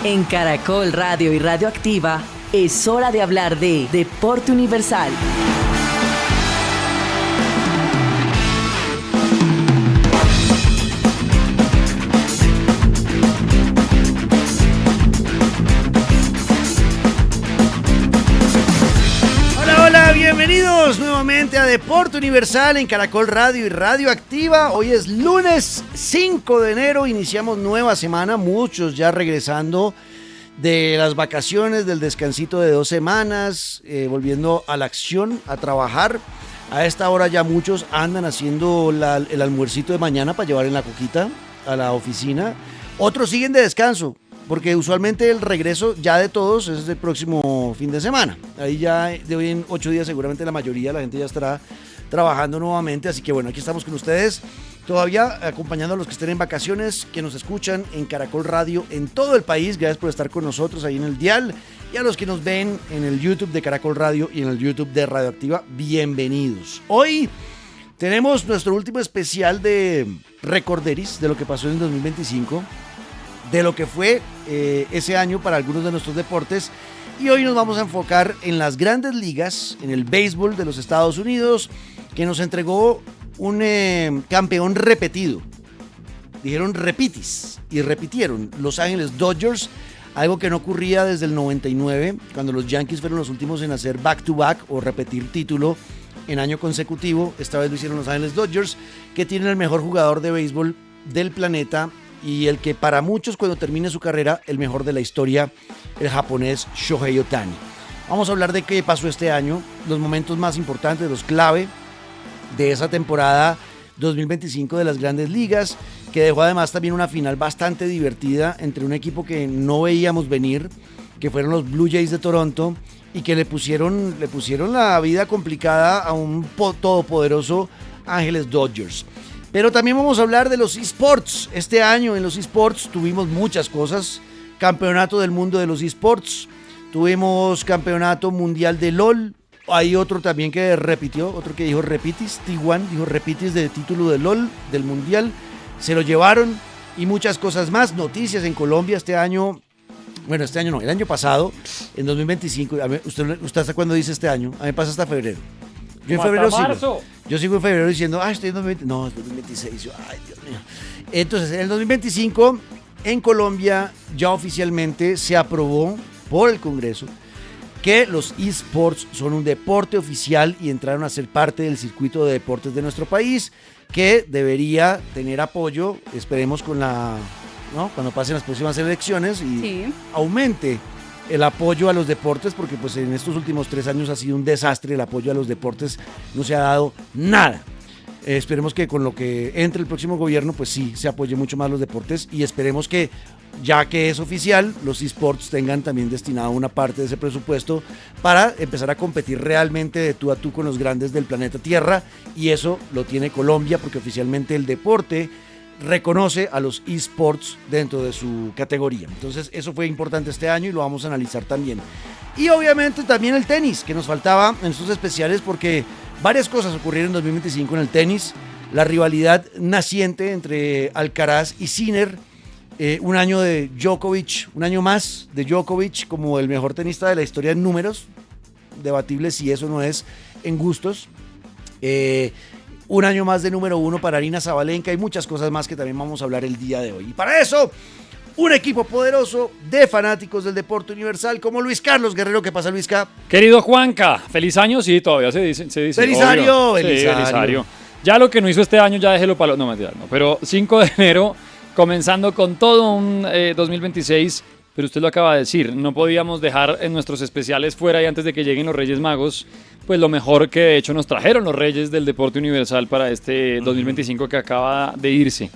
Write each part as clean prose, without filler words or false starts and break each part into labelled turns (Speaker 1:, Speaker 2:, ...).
Speaker 1: En Caracol Radio y Radioactiva es hora de hablar de Deporte Universal.
Speaker 2: Bienvenidos nuevamente a Deporte Universal en Caracol Radio y Radioactiva. Hoy es lunes 5 de enero, iniciamos nueva semana, muchos ya regresando de las vacaciones, del descansito de 2 semanas, volviendo a la acción, a trabajar. A esta hora ya muchos andan haciendo el almuercito de mañana para llevar en la coquita a la oficina. Otros siguen de descanso, porque usualmente el regreso ya de todos es el próximo fin de semana. Ahí ya de hoy en 8 días seguramente la mayoría de la gente ya estará trabajando nuevamente. Así que bueno, aquí estamos con ustedes, todavía acompañando a los que estén en vacaciones, que nos escuchan en Caracol Radio en todo el país. Gracias por estar con nosotros ahí en el dial. Y a los que nos ven en el YouTube de Caracol Radio y en el YouTube de Radioactiva, bienvenidos. Hoy tenemos nuestro último especial de Recorderis, de lo que pasó en el 2025. De lo que fue ese año para algunos de nuestros deportes. Y hoy nos vamos a enfocar en las grandes ligas, en el béisbol de los Estados Unidos, que nos entregó un campeón repetido. Dijeron repitis y repitieron. Los Ángeles Dodgers, algo que no ocurría desde el 99, cuando los Yankees fueron los últimos en hacer back-to-back o repetir título en año consecutivo. Esta vez lo hicieron los Ángeles Dodgers, que tienen el mejor jugador de béisbol del planeta, y el que para muchos cuando termine su carrera, el mejor de la historia, el japonés Shohei Ohtani. Vamos a hablar de qué pasó este año, los momentos más importantes, los clave de esa temporada 2025 de las Grandes Ligas, que dejó además también una final bastante divertida entre un equipo que no veíamos venir, que fueron los Blue Jays de Toronto, y que le pusieron la vida complicada a un todopoderoso Ángeles Dodgers. Pero también vamos a hablar de los eSports. Este año en los eSports tuvimos muchas cosas. Campeonato del mundo de los eSports. Tuvimos campeonato mundial de LOL. Hay otro también que repitió, otro que dijo repitis. T1 dijo repitis de título de LOL, del mundial. Se lo llevaron y muchas cosas más. Noticias en Colombia este año. Bueno, este año no, el año pasado, en 2025. A ver, ¿usted hasta cuándo dice este año? A mí me pasa hasta febrero. Yo en febrero sigo. Yo sigo en febrero diciendo, estoy en 2020. No, es 2026. Ay, Dios mío. Entonces, en el 2025, en Colombia, ya oficialmente se aprobó por el Congreso que los eSports son un deporte oficial y entraron a ser parte del circuito de deportes de nuestro país, que debería tener apoyo, esperemos cuando pasen las próximas elecciones y sí, aumente el apoyo a los deportes, porque pues en estos últimos 3 años ha sido un desastre el apoyo a los deportes, no se ha dado nada. Esperemos que con lo que entre el próximo gobierno pues sí se apoye mucho más los deportes, y esperemos que ya que es oficial los eSports tengan también destinado una parte de ese presupuesto para empezar a competir realmente de tú a tú con los grandes del planeta Tierra, y eso lo tiene Colombia porque oficialmente el deporte reconoce a los eSports dentro de su categoría. Entonces eso fue importante este año y lo vamos a analizar también. Y obviamente también el tenis, que nos faltaba en estos especiales, porque varias cosas ocurrieron en 2025 en el tenis. La rivalidad naciente entre Alcaraz y Sinner, un año de Djokovic, un año más de Djokovic como el mejor tenista de la historia en números, debatible si eso no es en gustos. Un año más de número 1 para Aryna Sabalenka y muchas cosas más que también vamos a hablar el día de hoy. Y para eso, un equipo poderoso de fanáticos del deporte universal como Luis Carlos Guerrero. ¿Qué pasa, Luisca?
Speaker 3: Querido Juanca, feliz año, sí, todavía se dice.
Speaker 2: ¡Feliz año!
Speaker 3: ¡Feliz año! Ya lo que no hizo este año, ya déjelo para... No, mentira, no. Pero 5 de enero, comenzando con todo un 2026... Pero usted lo acaba de decir, no podíamos dejar en nuestros especiales fuera y antes de que lleguen los Reyes Magos, pues lo mejor que de hecho nos trajeron los Reyes del Deporte Universal para este 2025 que acaba de irse.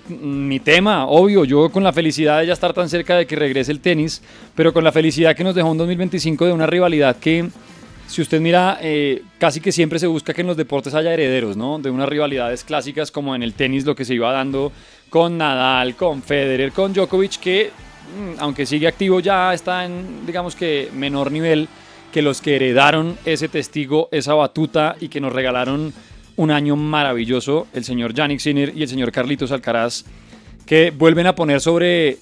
Speaker 3: Mi tema, obvio, yo con la felicidad de ya estar tan cerca de que regrese el tenis, pero con la felicidad que nos dejó un 2025 de una rivalidad que, si usted mira, casi que siempre se busca que en los deportes haya herederos, ¿no? De unas rivalidades clásicas como en el tenis, lo que se iba dando con Nadal, con Federer, con Djokovic, que aunque sigue activo ya está en, digamos que, menor nivel que los que heredaron ese testigo, esa batuta y que nos regalaron un año maravilloso, el señor Jannik Sinner y el señor Carlitos Alcaraz, que vuelven a poner sobre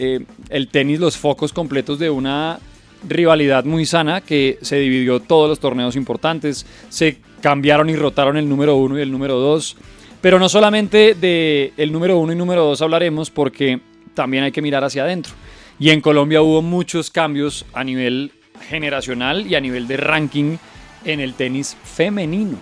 Speaker 3: el tenis los focos completos de una rivalidad muy sana que se dividió todos los torneos importantes, se cambiaron y rotaron el número 1 y el número 2, pero no solamente de el número 1 y número 2 hablaremos porque también hay que mirar hacia adentro. Y en Colombia hubo muchos cambios a nivel generacional y a nivel de ranking en el tenis femenino.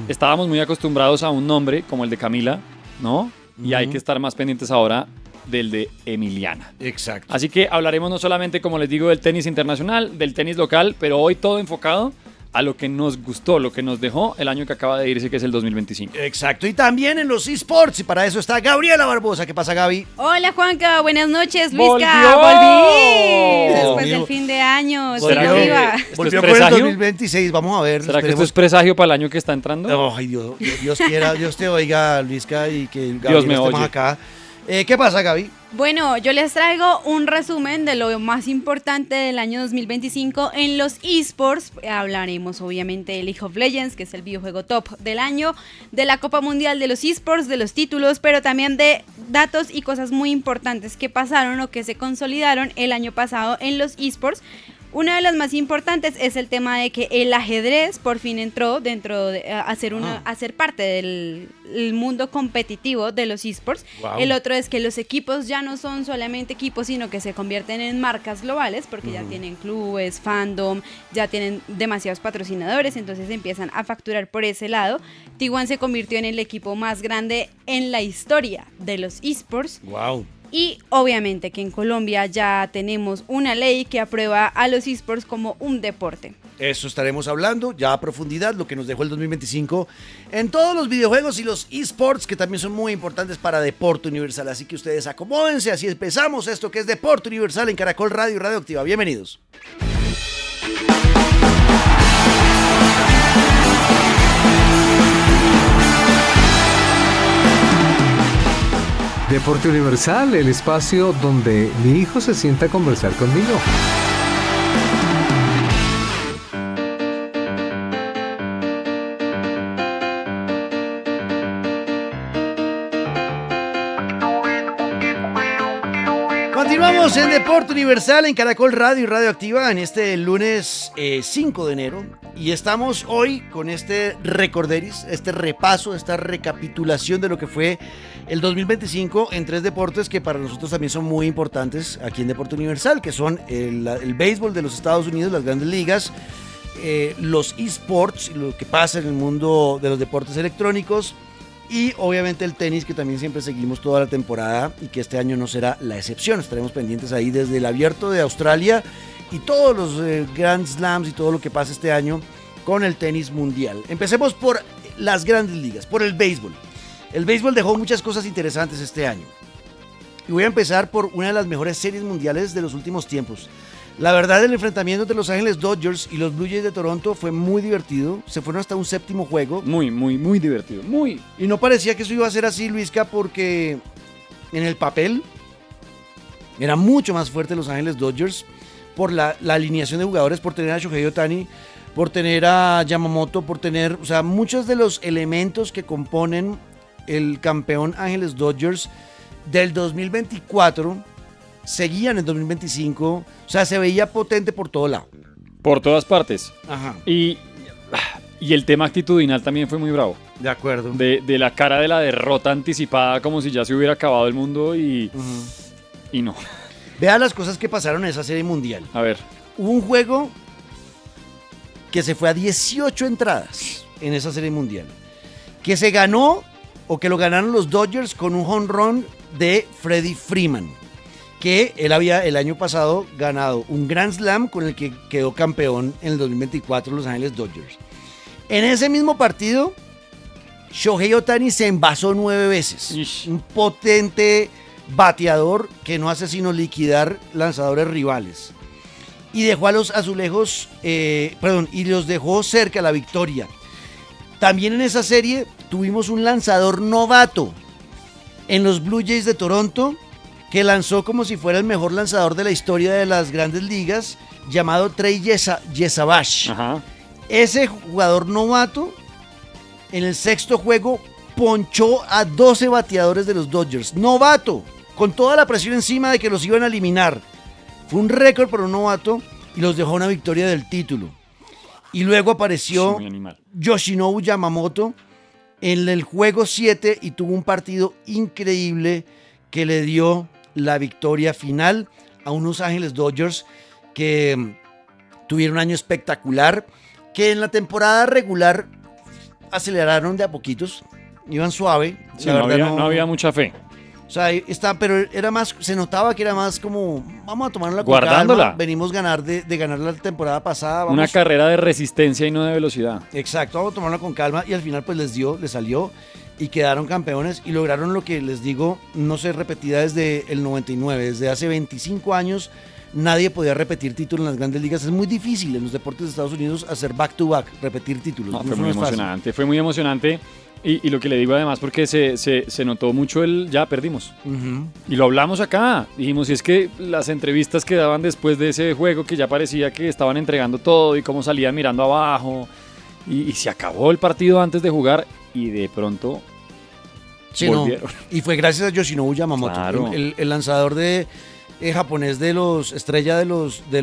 Speaker 3: Estábamos muy acostumbrados a un nombre como el de Camila, ¿no? Y hay que estar más pendientes ahora del de Emiliana.
Speaker 2: Exacto.
Speaker 3: Así que hablaremos no solamente, como les digo, del tenis internacional, del tenis local, pero hoy todo enfocado a lo que nos gustó, lo que nos dejó el año que acaba de irse, que es el 2025.
Speaker 2: Exacto, y también en los eSports, y para eso está Gabriela Barbosa. ¿Qué pasa, Gaby?
Speaker 4: Hola, Juanca, buenas noches,
Speaker 3: ¡Volvió!
Speaker 4: Volví después
Speaker 2: mío.
Speaker 4: del fin de año,
Speaker 3: ¿Será
Speaker 4: sigo
Speaker 3: que-
Speaker 4: viva.
Speaker 3: ¿Esto es
Speaker 2: Volvió por el
Speaker 3: presagio?
Speaker 2: 2026, vamos a ver.
Speaker 3: ¿Será que esto es presagio para el año que está entrando?
Speaker 2: Ay, Dios quiera, Dios te oiga, Luisca, y que
Speaker 3: Dios
Speaker 2: Gabriela
Speaker 3: me
Speaker 2: estemos
Speaker 3: oye.
Speaker 2: acá. ¿Qué pasa, Gaby?
Speaker 4: Bueno, yo les traigo un resumen de lo más importante del año 2025 en los eSports. Hablaremos obviamente de League of Legends, que es el videojuego top del año, de la Copa Mundial de los eSports, de los títulos, pero también de datos y cosas muy importantes que pasaron o que se consolidaron el año pasado en los eSports. Una de las más importantes es el tema de que el ajedrez por fin entró dentro de a ser parte del mundo competitivo de los eSports.
Speaker 2: Wow.
Speaker 4: El otro es que los equipos ya no son solamente equipos, sino que se convierten en marcas globales porque ya tienen clubes, fandom, ya tienen demasiados patrocinadores, entonces empiezan a facturar por ese lado. T1 se convirtió en el equipo más grande en la historia de los eSports.
Speaker 2: Wow.
Speaker 4: Y obviamente que en Colombia ya tenemos una ley que aprueba a los eSports como un deporte.
Speaker 2: Eso estaremos hablando ya a profundidad, lo que nos dejó el 2025 en todos los videojuegos y los eSports, que también son muy importantes para Deporte Universal. Así que ustedes acomódense, así empezamos esto que es Deporte Universal en Caracol Radio y Radio Activa. Bienvenidos.
Speaker 5: Deporte Universal, el espacio donde mi hijo se sienta a conversar conmigo.
Speaker 2: Continuamos en Deporte Universal en Caracol Radio y Radio Activa en este lunes 5 de enero. Y estamos hoy con este recorderis, este repaso, esta recapitulación de lo que fue el 2025 en tres deportes que para nosotros también son muy importantes aquí en Deporte Universal, que son el béisbol de los Estados Unidos, las grandes ligas, los eSports, lo que pasa en el mundo de los deportes electrónicos, y obviamente el tenis, que también siempre seguimos toda la temporada y que este año no será la excepción. Estaremos pendientes ahí desde el Abierto de Australia y todos los Grand Slams y todo lo que pasa este año con el tenis mundial. Empecemos por las grandes ligas, por el béisbol. El béisbol dejó muchas cosas interesantes este año. Y voy a empezar por una de las mejores series mundiales de los últimos tiempos. La verdad, el enfrentamiento entre Los Ángeles Dodgers y los Blue Jays de Toronto fue muy divertido. Se fueron hasta un séptimo juego.
Speaker 3: Muy, muy, muy divertido. Muy.
Speaker 2: Y no parecía que eso iba a ser así, Luisca, porque en el papel era mucho más fuerte Los Ángeles Dodgers por la alineación de jugadores, por tener a Shohei Ohtani, por tener a Yamamoto, por tener, o sea, muchos de los elementos que componen el campeón Ángeles Dodgers del 2024 seguían en 2025, o sea, se veía potente por todo lado.
Speaker 3: Por todas partes.
Speaker 2: Ajá,
Speaker 3: Y el tema actitudinal también fue muy bravo.
Speaker 2: de acuerdo.
Speaker 3: De la cara de la derrota anticipada, como si ya se hubiera acabado el mundo y no.
Speaker 2: Vea las cosas que pasaron en esa serie mundial.
Speaker 3: A ver.
Speaker 2: Hubo un juego que se fue a 18 entradas en esa serie mundial, que se ganó o que lo ganaron los Dodgers con un home run de Freddie Freeman, que él había el año pasado ganado un Grand Slam con el que quedó campeón en el 2024 Los Ángeles Dodgers. En ese mismo partido, Shohei Ohtani se envasó 9 veces.
Speaker 3: Ish.
Speaker 2: Un potente bateador que no hace sino liquidar lanzadores rivales. Y dejó a los azulejos, y los dejó cerca a la victoria. También en esa serie tuvimos un lanzador novato en los Blue Jays de Toronto, que lanzó como si fuera el mejor lanzador de la historia de las grandes ligas, llamado Trey Yesabash.
Speaker 3: Ajá.
Speaker 2: Ese jugador novato, en el sexto juego, ponchó a 12 bateadores de los Dodgers. Novato. con toda la presión encima de que los iban a eliminar. Fue un récord para un novato y los dejó una victoria del título. Y luego apareció
Speaker 3: Muy animal.
Speaker 2: Yoshinobu Yamamoto en el juego 7 y tuvo un partido increíble que le dio la victoria final a unos Ángeles Dodgers que tuvieron un año espectacular, que en la temporada regular aceleraron de a poquitos, iban suave.
Speaker 3: Sí,
Speaker 2: la
Speaker 3: no,
Speaker 2: verdad
Speaker 3: no había mucha fe.
Speaker 2: O sea, pero era más, se notaba que era más como, vamos a tomarla con
Speaker 3: Guardándola.
Speaker 2: calma, venimos de ganar la temporada pasada. Vamos,
Speaker 3: Una carrera de resistencia y no de velocidad.
Speaker 2: exacto, vamos a tomarla con calma y al final pues les salió y quedaron campeones y lograron lo que les digo, no se repetía desde el 99, desde hace 25 años nadie podía repetir títulos en las grandes ligas. Es muy difícil en los deportes de Estados Unidos hacer back to back, repetir títulos.
Speaker 3: No,
Speaker 2: Eso
Speaker 3: fue muy
Speaker 2: es fácil.
Speaker 3: emocionante, fue muy emocionante. Y lo que le digo además, porque se notó mucho ya perdimos.
Speaker 2: Ujú.
Speaker 3: Y lo hablamos acá. Dijimos, y es que las entrevistas que daban después de ese juego, que ya parecía que estaban entregando todo y cómo salían mirando abajo. Y se acabó el partido antes de jugar y de pronto
Speaker 2: Sí, no.
Speaker 3: volvieron.
Speaker 2: Y fue gracias a Yoshinobu Yamamoto,
Speaker 3: Claro.
Speaker 2: el lanzador japonés estrella de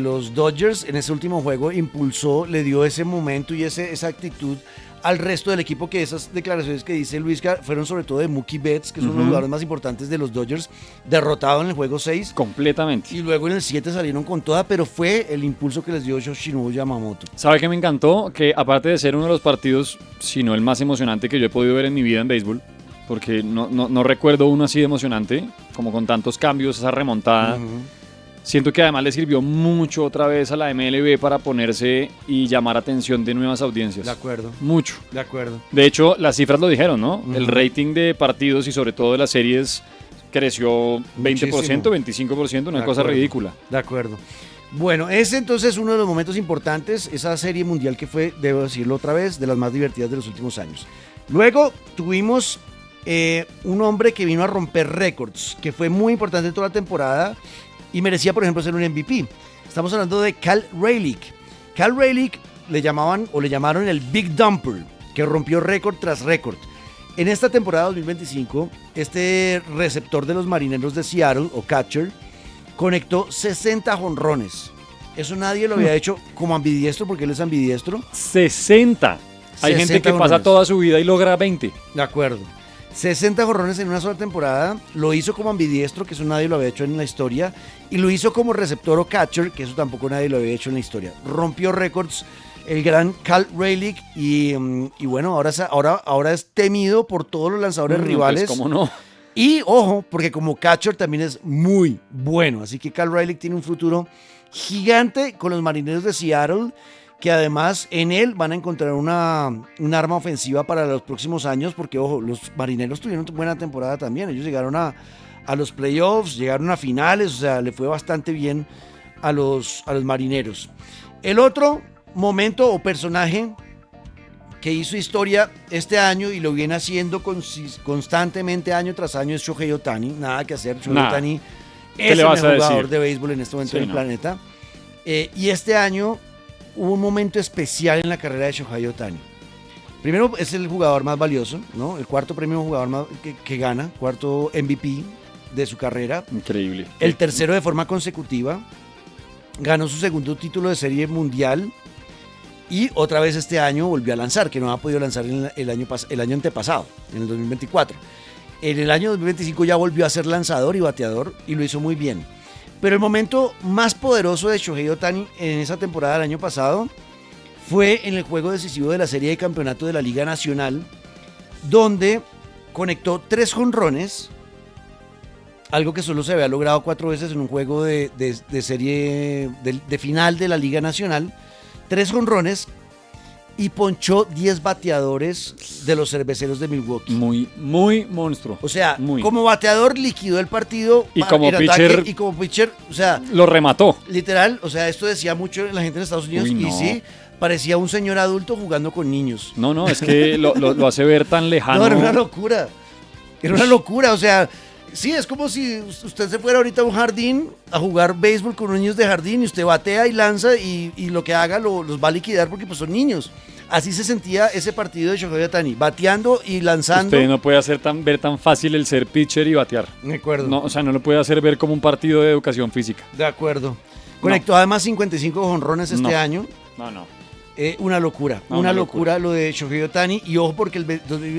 Speaker 2: los Dodgers. En ese último juego impulsó, le dio ese momento y esa actitud al resto del equipo, que esas declaraciones que dice Luisca fueron sobre todo de Mookie Betts, que es uno de los jugadores más importantes de los Dodgers, derrotado en el juego 6.
Speaker 3: Completamente.
Speaker 2: Y luego en el 7 salieron con toda, pero fue el impulso que les dio Yoshinobu Yamamoto.
Speaker 3: ¿Sabe qué me encantó? Que aparte de ser uno de los partidos, si no el más emocionante que yo he podido ver en mi vida en béisbol, porque no recuerdo uno así de emocionante, como con tantos cambios, esa remontada. Siento que además le sirvió mucho otra vez a la MLB para ponerse y llamar atención de nuevas audiencias.
Speaker 2: De acuerdo,
Speaker 3: Mucho.
Speaker 2: de acuerdo.
Speaker 3: De hecho, las cifras lo dijeron, ¿no?
Speaker 2: Ujú.
Speaker 3: El rating de partidos y sobre todo de las series creció 20%, 25%, una
Speaker 2: De
Speaker 3: cosa
Speaker 2: acuerdo.
Speaker 3: ridícula.
Speaker 2: De acuerdo. Bueno, ese entonces es uno de los momentos importantes, esa serie mundial que fue, debo decirlo otra vez, de las más divertidas de los últimos años. Luego tuvimos un hombre que vino a romper récords, que fue muy importante toda la temporada y merecía, por ejemplo, ser un MVP. Estamos hablando de Cal Raleigh. Cal Raleigh le llamaron el Big Dumper, que rompió récord tras récord. En esta temporada 2025, este receptor de los Marineros de Seattle, o catcher, conectó 60 jonrones. Eso nadie lo había hecho como ambidiestro, porque él es ambidiestro.
Speaker 3: 60. Hay
Speaker 2: 60
Speaker 3: gente que pasa
Speaker 2: jonrones.
Speaker 3: toda su vida y logra 20.
Speaker 2: De acuerdo. 60 jonrones en una sola temporada. Lo hizo como ambidiestro, que eso nadie lo había hecho en la historia. Y lo hizo como receptor o catcher, que eso tampoco nadie lo había hecho en la historia. Rompió récords el gran Cal Raleigh. Y bueno, ahora es temido por todos los lanzadores rivales.
Speaker 3: Pues, ¿cómo no?
Speaker 2: Y ojo, porque como catcher también es muy bueno. Así que Cal Raleigh tiene un futuro gigante con los Marineros de Seattle, que además en él van a encontrar un arma ofensiva para los próximos años, porque ojo, los Marineros tuvieron buena temporada también. Ellos llegaron a los playoffs, llegaron a finales, o sea, le fue bastante bien a los Marineros. El otro momento o personaje que hizo historia este año y lo viene haciendo constantemente año tras año es Shohei Ohtani. Nada que hacer, Shohei
Speaker 3: Nada.
Speaker 2: Ohtani
Speaker 3: ¿Qué
Speaker 2: es
Speaker 3: le
Speaker 2: el
Speaker 3: vas a
Speaker 2: mejor jugador
Speaker 3: decir?
Speaker 2: de béisbol en este momento
Speaker 3: Sí,
Speaker 2: en el
Speaker 3: no.
Speaker 2: planeta. Y este año hubo un momento especial en la carrera de Shohei Ohtani. Primero, es el jugador más valioso, ¿no? El cuarto premio jugador más que gana, cuarto MVP de su carrera.
Speaker 3: Increíble.
Speaker 2: El tercero de forma consecutiva. Ganó su segundo título de serie mundial. Y otra vez este año volvió a lanzar, que no ha podido lanzar el año antepasado, en el 2024. En el año 2025 ya volvió a ser lanzador y bateador y lo hizo muy bien. Pero el momento más poderoso de Shohei Ohtani en esa temporada del año pasado fue en el juego decisivo de la serie de campeonato de la Liga Nacional, donde conectó 3 jonrones, algo que solo se había logrado 4 veces en un juego de serie de final de la Liga Nacional. 3 jonrones y ponchó 10 bateadores de los Cerveceros de Milwaukee.
Speaker 3: Muy, muy monstruo.
Speaker 2: O sea,
Speaker 3: Muy.
Speaker 2: como bateador liquidó el partido
Speaker 3: Y como
Speaker 2: en ataque,
Speaker 3: pitcher-
Speaker 2: y como pitcher, o sea,
Speaker 3: Lo remató.
Speaker 2: literal, o sea, esto decía mucho la gente en Estados Unidos.
Speaker 3: Uy,
Speaker 2: Y
Speaker 3: no.
Speaker 2: sí, parecía un señor adulto jugando con niños.
Speaker 3: No, es que lo hace ver tan lejano.
Speaker 2: No, era una locura. Era una locura, o sea, sí, es como si usted se fuera ahorita a un jardín a jugar béisbol con niños de jardín y usted batea y lanza y lo que haga los va a liquidar porque pues son niños. Así se sentía ese partido de Shohei Ohtani, bateando y lanzando.
Speaker 3: Usted no puede hacer ver tan fácil el ser pitcher y batear.
Speaker 2: De acuerdo.
Speaker 3: No, o sea, no lo puede hacer ver como un partido de educación física.
Speaker 2: De acuerdo. Conectó además 55 jonrones este año.
Speaker 3: No.
Speaker 2: Una locura, una locura lo de Shohei Ohtani. Y ojo porque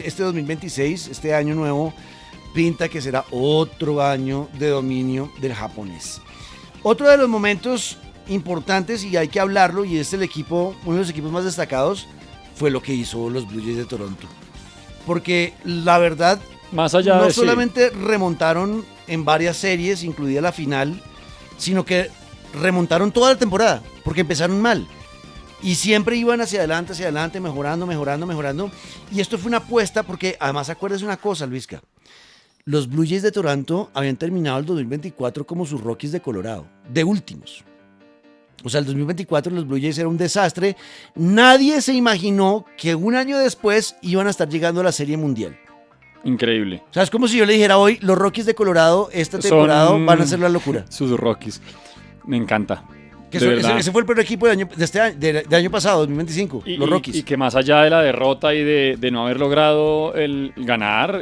Speaker 2: este 2026, este año nuevo, pinta que será otro año de dominio del japonés. Otro de los momentos importantes, y hay que hablarlo, y es uno de los equipos más destacados, fue lo que hizo los Blue Jays de Toronto. Porque la verdad,
Speaker 3: más allá
Speaker 2: no
Speaker 3: de
Speaker 2: solamente remontaron en varias series, incluida la final, sino que remontaron toda la temporada, porque empezaron mal. Y siempre iban hacia adelante, mejorando. Y esto fue una apuesta porque, además, acuérdese una cosa, Luisca. Los Blue Jays de Toronto habían terminado el 2024 como sus Rockies de Colorado, de últimos. O sea, el 2024 los Blue Jays era un desastre. Nadie se imaginó que un año después iban a estar llegando a la Serie Mundial.
Speaker 3: Increíble.
Speaker 2: O sea, es como si yo le dijera hoy, los Rockies de Colorado esta temporada van a ser la locura.
Speaker 3: Sus Rockies. Me encanta.
Speaker 2: Ese fue el peor equipo de año pasado, 2025, los Rockies.
Speaker 3: Y que más allá de la derrota y de no haber logrado el ganar,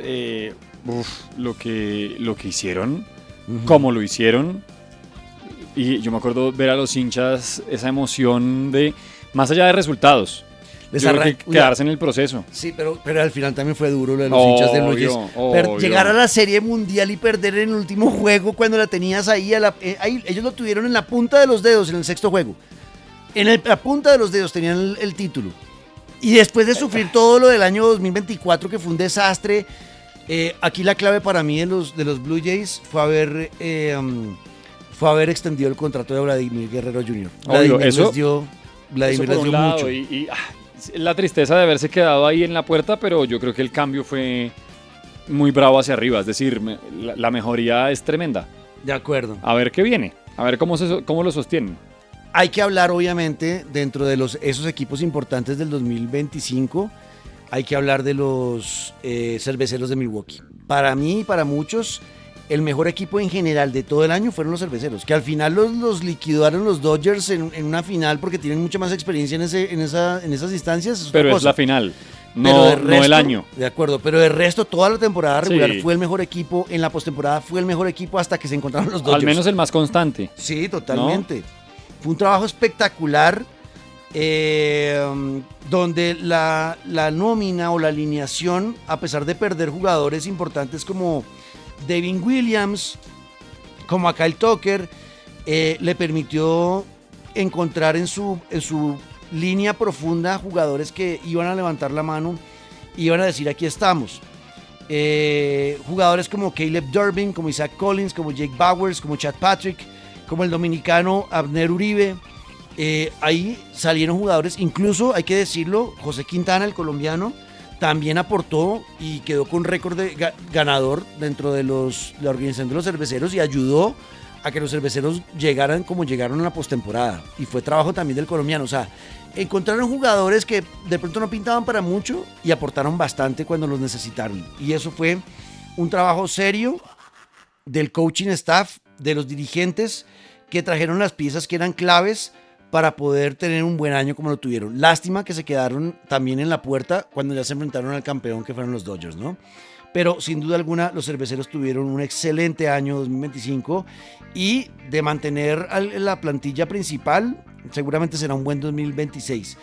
Speaker 3: lo que hicieron, cómo lo hicieron. Y yo me acuerdo ver a los hinchas esa emoción de, más allá de resultados, quedarse en el proceso.
Speaker 2: Sí, pero al final también fue duro lo de los hinchas de Blue Jays. Llegar a la Serie Mundial y perder en el último juego cuando la tenías ahí, ellos lo tuvieron en la punta de los dedos en el sexto juego. La punta de los dedos tenían el título. Y después de sufrir todo lo del año 2024, que fue un desastre, aquí la clave para mí de los Blue Jays fue haber extendido el contrato de Vladimir Guerrero Jr. Vladimir les dio mucho.
Speaker 3: La tristeza de haberse quedado ahí en la puerta, pero yo creo que el cambio fue muy bravo hacia arriba. Es decir, la mejoría es tremenda.
Speaker 2: De acuerdo.
Speaker 3: A ver qué viene, a ver cómo lo sostienen.
Speaker 2: Hay que hablar, obviamente, dentro de esos equipos importantes del 2025, hay que hablar de los Cerveceros de Milwaukee. Para mí y para muchos, el mejor equipo en general de todo el año fueron los Cerveceros, que al final los liquidaron los Dodgers en una final porque tienen mucha más experiencia en esas instancias.
Speaker 3: Pero es la final, no el año.
Speaker 2: De acuerdo, pero de resto toda la temporada regular fue el mejor equipo, en la postemporada fue el mejor equipo hasta que se encontraron los Dodgers.
Speaker 3: Al menos el más constante.
Speaker 2: Sí, totalmente. ¿No? Fue un trabajo espectacular donde la nómina o la alineación, a pesar de perder jugadores importantes como Devin Williams, como a Kyle Tucker, le permitió encontrar en su línea profunda jugadores que iban a levantar la mano y iban a decir aquí estamos. Jugadores como Caleb Durbin, como Isaac Collins, como Jake Bowers, como Chad Patrick, como el dominicano Abner Uribe. Ahí salieron jugadores, incluso hay que decirlo, José Quintana, el colombiano, también aportó y quedó con récord de ganador dentro de la organización de los Cerveceros y ayudó a que los Cerveceros llegaran como llegaron en la postemporada. Y fue trabajo también del colombiano. O sea, encontraron jugadores que de pronto no pintaban para mucho y aportaron bastante cuando los necesitaron. Y eso fue un trabajo serio del coaching staff, de los dirigentes que trajeron las piezas que eran claves para poder tener un buen año como lo tuvieron. Lástima que se quedaron también en la puerta cuando ya se enfrentaron al campeón que fueron los Dodgers, ¿no? Pero sin duda alguna los Cerveceros tuvieron un excelente año 2025 y de mantener la plantilla principal seguramente será un buen 2026.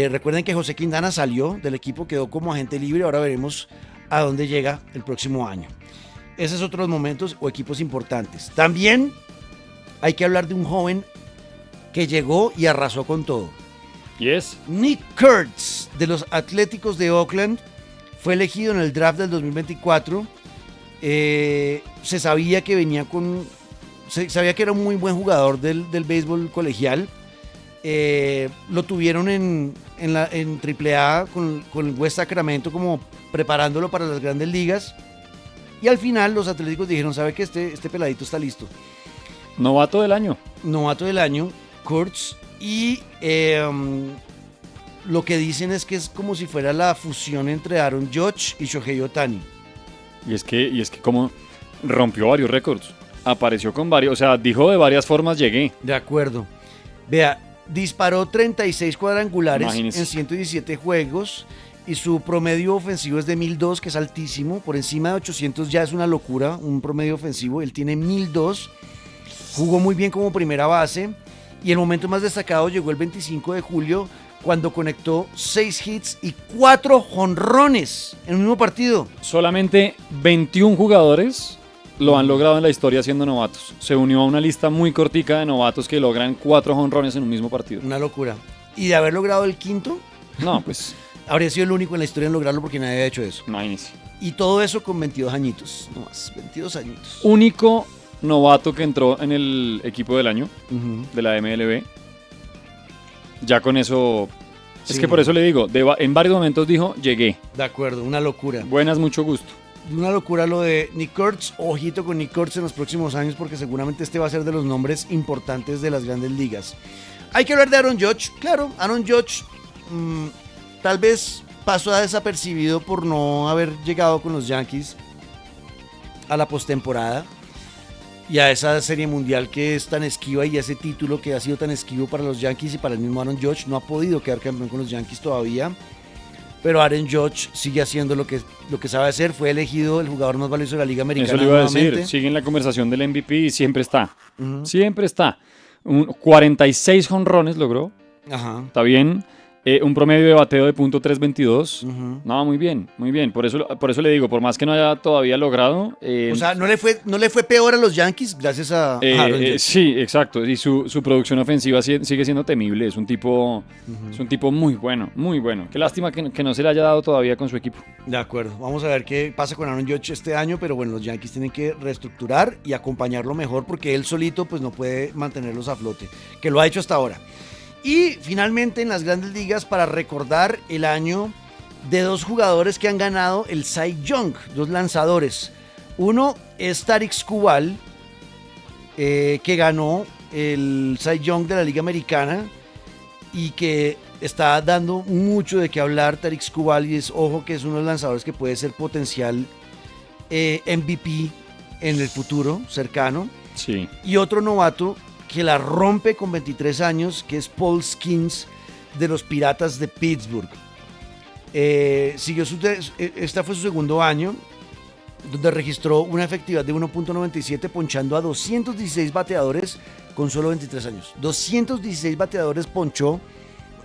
Speaker 2: Recuerden que José Quintana salió del equipo, quedó como agente libre, ahora veremos a dónde llega el próximo año. Esos son otros momentos o equipos importantes. También hay que hablar de un joven que llegó y arrasó con todo.
Speaker 3: ¿Y es?
Speaker 2: Nick Kurtz, de los Atléticos de Oakland, fue elegido en el draft del 2024. Se sabía que sabía que era un muy buen jugador del béisbol colegial. Lo tuvieron en AAA con el West Sacramento como preparándolo para las grandes ligas. Y al final los Atléticos dijeron, ¿sabe qué? Este peladito está listo.
Speaker 3: Novato del año.
Speaker 2: Novato del año, Kurtz. Y lo que dicen es que es como si fuera la fusión entre Aaron Judge y Shohei Ohtani.
Speaker 3: Y es que como rompió varios récords. Apareció con varios, o sea, dijo de varias formas llegué.
Speaker 2: De acuerdo. Vea, disparó 36 cuadrangulares
Speaker 3: Imagínese.
Speaker 2: en 117 juegos y su promedio ofensivo es de 1002, que es altísimo. Por encima de 800 ya es una locura, un promedio ofensivo. Él tiene 1002, jugó muy bien como primera base y el momento más destacado llegó el 25 de julio cuando conectó 6 hits y 4 jonrones en un mismo partido.
Speaker 3: Solamente 21 jugadores lo han logrado en la historia siendo novatos. Se unió a una lista muy cortica de novatos que logran 4 jonrones en un mismo partido.
Speaker 2: Una locura. Y de haber logrado el quinto,
Speaker 3: No, pues,
Speaker 2: habría sido el único en la historia en lograrlo porque nadie había hecho eso.
Speaker 3: imagínense.
Speaker 2: Y todo eso con 22 añitos, no más, 22 añitos.
Speaker 3: Único novato que entró en el equipo del año
Speaker 2: Ujú.
Speaker 3: de la MLB. Ya con eso... Es
Speaker 2: Sí.
Speaker 3: que por eso le digo, en varios momentos dijo, llegué.
Speaker 2: De acuerdo, una locura.
Speaker 3: Buenas, mucho gusto.
Speaker 2: Una locura lo de Nick Kurtz. Ojito con Nick Kurtz en los próximos años porque seguramente este va a ser de los nombres importantes de las grandes ligas. Hay que hablar de Aaron Judge. Claro, Aaron Judge tal vez pasó desapercibido por no haber llegado con los Yankees a la postemporada y a esa serie mundial que es tan esquiva y a ese título que ha sido tan esquivo para los Yankees y para el mismo Aaron Judge. No ha podido quedar campeón con los Yankees todavía. Pero Aaron Judge sigue haciendo lo que sabe hacer. Fue elegido el jugador más valioso de la Liga Americana.
Speaker 3: Eso le iba a
Speaker 2: nuevamente.
Speaker 3: decir. Sigue en la conversación del MVP y siempre está.
Speaker 2: Ujú.
Speaker 3: Siempre está. 46 jonrones logró.
Speaker 2: Ajá.
Speaker 3: Está bien. Un promedio de bateo de .322.
Speaker 2: Ujú.
Speaker 3: No, muy bien, muy bien. Por eso le digo, por más que no haya todavía logrado.
Speaker 2: O sea, no le fue peor a los Yankees gracias a Aaron Judge.
Speaker 3: Sí, exacto. Y su producción ofensiva sigue siendo temible. Es un tipo muy bueno, muy bueno. Qué lástima que no se le haya dado todavía con su equipo.
Speaker 2: De acuerdo. Vamos a ver qué pasa con Aaron Judge este año, pero bueno, los Yankees tienen que reestructurar y acompañarlo mejor porque él solito pues no puede mantenerlos a flote, que lo ha hecho hasta ahora. Y finalmente en las grandes ligas para recordar el año de dos jugadores que han ganado el Cy Young, dos lanzadores. Uno es Tarik Skubal, que ganó el Cy Young de la Liga Americana y que está dando mucho de qué hablar Tarik Skubal y ojo que es uno de los lanzadores que puede ser potencial MVP en el futuro cercano.
Speaker 3: Sí.
Speaker 2: Y otro novato que la rompe con 23 años, que es Paul Skeens de los Piratas de Pittsburgh. Este fue su segundo año, donde registró una efectividad de 1.97, ponchando a 216 bateadores con solo 23 años. 216 bateadores ponchó